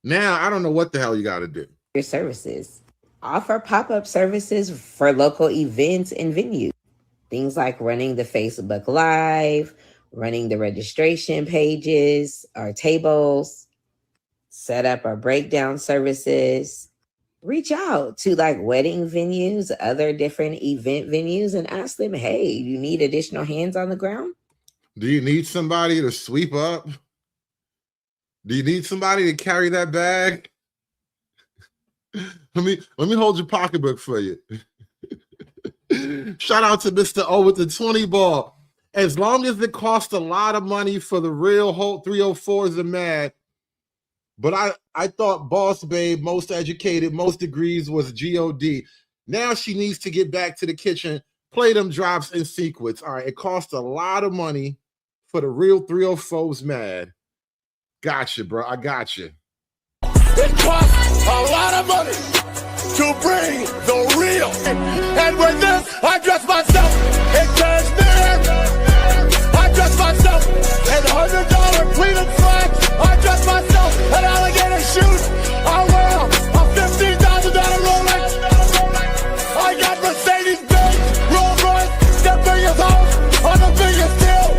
Now, I don't know what the hell you got to do. Your services. Offer pop-up services for local events and venues. Things like running the Facebook Live, running the registration pages or tables, set up or breakdown services. Reach out to like wedding venues, other different event venues, and ask them, hey, you need additional hands on the ground? Do you need somebody to sweep up? Do you need somebody to carry that bag? Let me hold your pocketbook for you. Shout out to Mr. O with the 20 ball. As long as it costs a lot of money for the real whole 304s are mad. But I thought Boss Babe, most educated, most degrees was G-O-D. Now she needs to get back to the kitchen, play them drops in sequence. All right, it costs a lot of money for the real 304s mad. Gotcha, bro. I got you. It costs a lot of money to bring the real. And with this, I dress myself in cashmere. I dress myself in $100 Cleveland flags. I dress myself in alligator shoes. I wear a $15,000 Rolex. I got Mercedes-Benz, Rolls Royce, the biggest house on the biggest deal.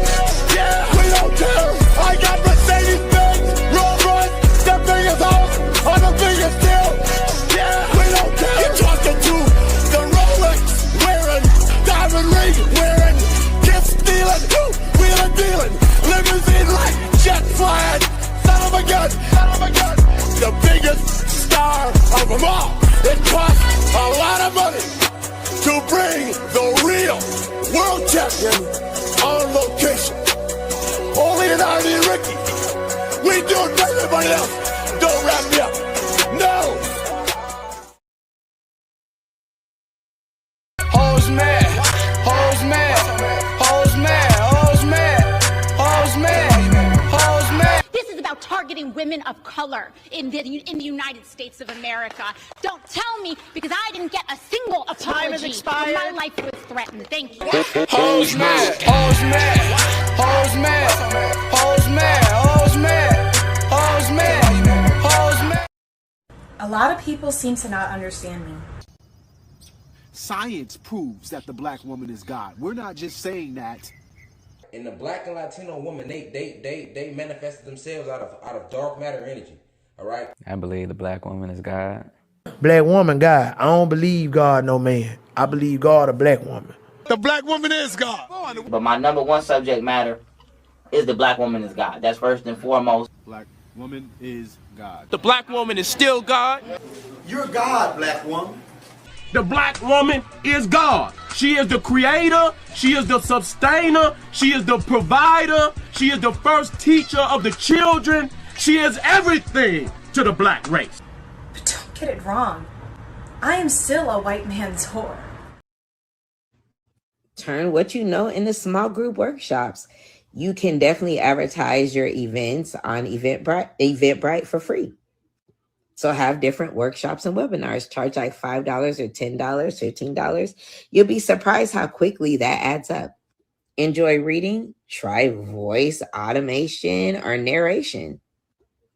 Yeah, we don't care. I got Mercedes-Benz, Rolls Royce, the biggest house on the biggest deal. Yeah, we don't care. You're talking to the Rolex wearing, diamond ring wearing, gift stealing, wheeling dealing, limousine like jet flying, son of a gun, the biggest star of them all. It costs a lot of money to bring the real world champion on location. Only an Arnie and Ricky. We do it better than everybody else. Don't wrap me up. No. Hoes mad. Hoes mad. Hoes mad. Hoes mad. Hoes mad. Hoes mad. This is about targeting women of color in the United States of America. Don't tell me, because I didn't get a single apology. Time has expired. My life was threatened. Thank you. Hoes mad. Hoes mad. Hoes mad. Hoes mad. Hoes mad. Hoes mad. Hoes mad. A lot of people seem to not understand me. Science proves that the black woman is God. We're not just saying that. And the black and Latino woman, they manifested themselves out of dark matter energy. All right. I believe the black woman is God. Black woman, God. I don't believe God, no man. I believe God, a black woman. The black woman is God. But my number one subject matter is the black woman is God. That's first and foremost. Black woman is God. The black woman is still God. You're God, black woman. The black woman is God. She is the creator. She is the sustainer. She is the provider. She is the first teacher of the children. She is everything to the black race. But don't get it wrong. I am still a white man's whore. Turn what you know into small group workshops. You can definitely advertise your events on Eventbrite for free. So have different workshops and webinars. Charge like $5 or $10, $15. You'll be surprised how quickly that adds up. Enjoy reading? Try voice automation or narration.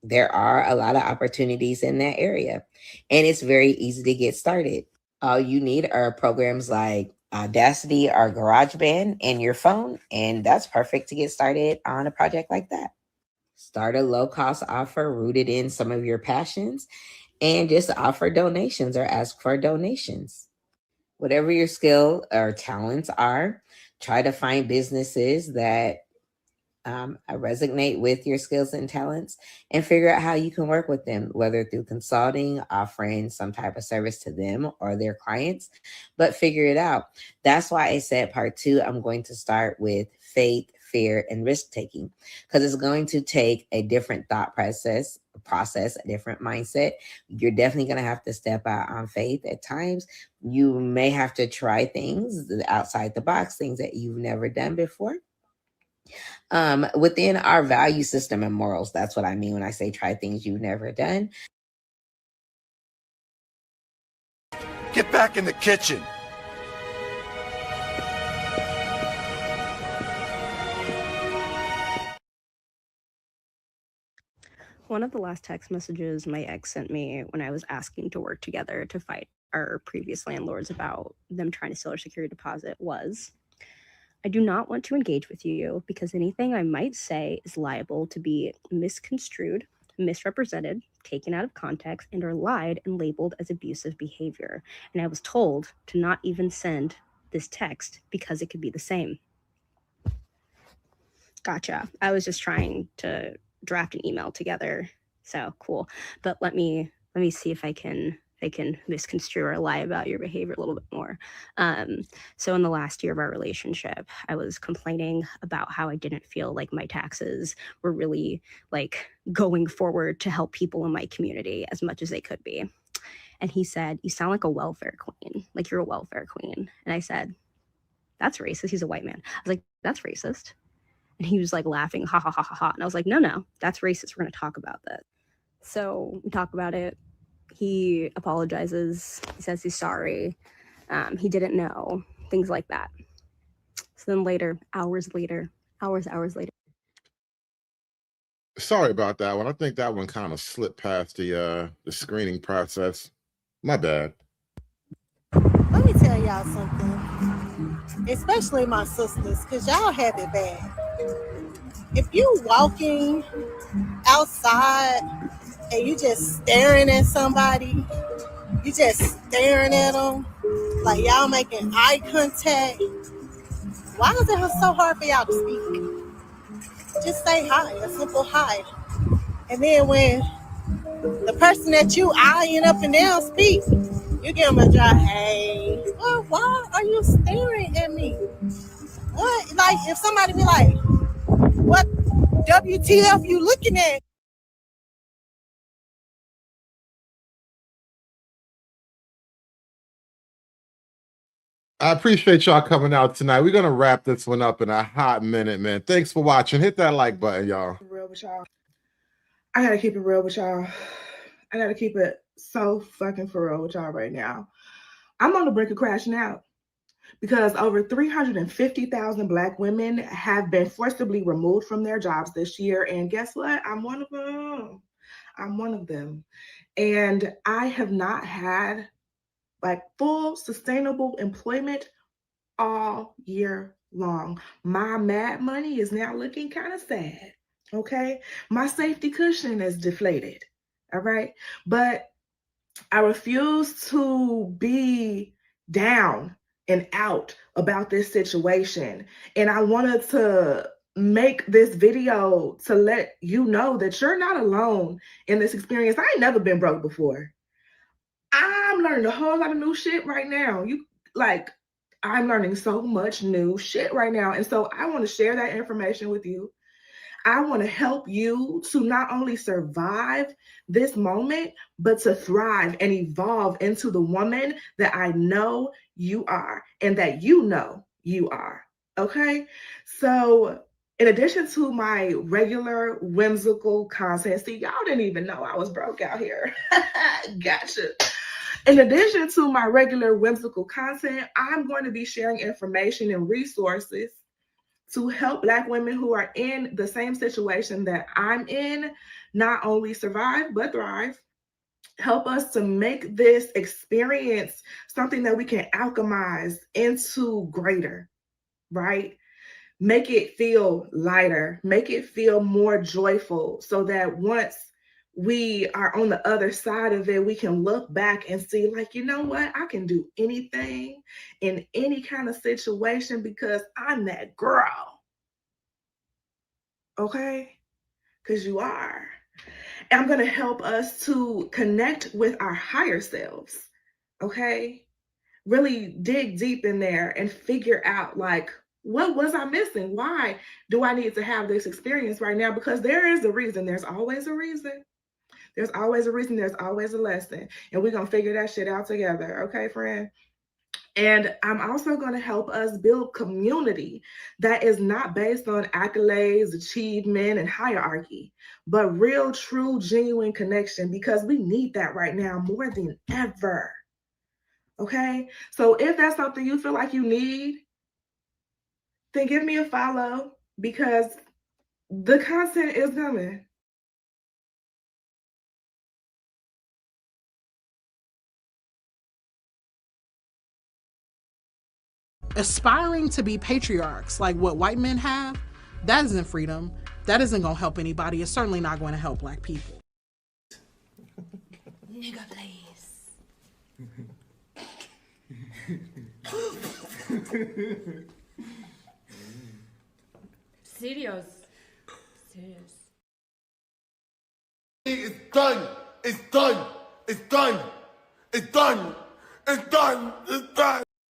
There are a lot of opportunities in that area, and it's very easy to get started. All you need are programs like Audacity or GarageBand and your phone, and that's perfect to get started on a project like that. Start a low-cost offer rooted in some of your passions, and just offer donations or ask for donations. Whatever your skill or talents are, try to find businesses that resonate with your skills and talents, and figure out how you can work with them, whether through consulting, offering some type of service to them or their clients, but figure it out. That's why I said part 2, I'm going to start with faith, fear, and risk-taking, because it's going to take a different thought process, a different mindset. You're definitely going to have to step out on faith at times. You may have to try things outside the box, things that you've never done before. Within our value system and morals, that's what I mean when I say try things you've never done. Get back in the kitchen. one of the last text messages my ex sent me when I was asking to work together to fight our previous landlords about them trying to steal our security deposit was, I do not want to engage with you because anything I might say is liable to be misconstrued, misrepresented, taken out of context, and or lied and labeled as abusive behavior. And I was told to not even send this text because it could be the same. Gotcha. I was just trying to draft an email together. So cool. But let me see if I can misconstrue or lie about your behavior a little bit more. So in the last year of our relationship, I was complaining about how I didn't feel like my taxes were really like going forward to help people in my community as much as they could be. And he said, "You sound like a welfare queen, like you're a welfare queen." And I said, "That's racist." He's a white man. I was like, "That's racist." And he was like laughing, ha ha ha ha ha. And I was like, no, that's racist. We're going to talk about that. So we talk about it. He apologizes. He says he's sorry. He didn't know, things like that. So then later, hours later. Sorry about that one. I think that one kind of slipped past the screening process. My bad. Let me tell y'all something, especially my sisters, because y'all have it bad. If you walking outside and you just staring at somebody, you just staring at them, like y'all making eye contact, why is it so hard for y'all to speak? Just say hi, a simple hi. And then when the person that you eyeing up and down speak, you give them a dry, hey, well, why are you staring at me? What? Like, if somebody be like, what WTF you looking at? I appreciate y'all coming out tonight. We're going to wrap this one up in a hot minute, man. Thanks for watching. Hit that like button, y'all. Real with y'all. I gotta keep it real with y'all. I gotta keep it so fucking for real with y'all right now. I'm on the brink of crashing out because over 350,000 Black women have been forcibly removed from their jobs this year. And guess what? I'm one of them. I'm one of them. And I have not had like full sustainable employment all year long. My mad money is now looking kind of sad. Okay. My safety cushion is deflated. All right. But I refuse to be down and out about this situation. And I wanted to make this video to let you know that you're not alone in this experience. I ain't never been broke before. I'm learning a whole lot of new shit right now. I'm learning so much new shit right now. And so I want to share that information with you. I want to help you to not only survive this moment, but to thrive and evolve into the woman that I know you are and that you know you are. Okay? So in addition to my regular whimsical content, see, y'all didn't even know I was broke out here. Gotcha. In addition to my regular whimsical content, I'm going to be sharing information and resources to help Black women who are in the same situation that I'm in, not only survive, but thrive. Help us to make this experience something that we can alchemize into greater, right? Make it feel lighter, make it feel more joyful so that once we are on the other side of it, we can look back and see, like, you know what? I can do anything in any kind of situation because I'm that girl. Okay? Because you are. And I'm going to help us to connect with our higher selves. Okay? Really dig deep in there and figure out, like, what was I missing? Why do I need to have this experience right now? Because there is a reason. There's always a reason. There's always a reason. There's always a lesson. And we're going to figure that shit out together. Okay, friend? And I'm also going to help us build community that is not based on accolades, achievement, and hierarchy, but real, true, genuine connection, because we need that right now more than ever. Okay? So if that's something you feel like you need, then give me a follow because the content is coming. aspiring to be patriarchs like what white men have, that isn't freedom. That isn't going to help anybody. It's certainly not going to help Black people. Nigga, please. Serious. It's done. It's done. It's done. It's done. It's done. It's done.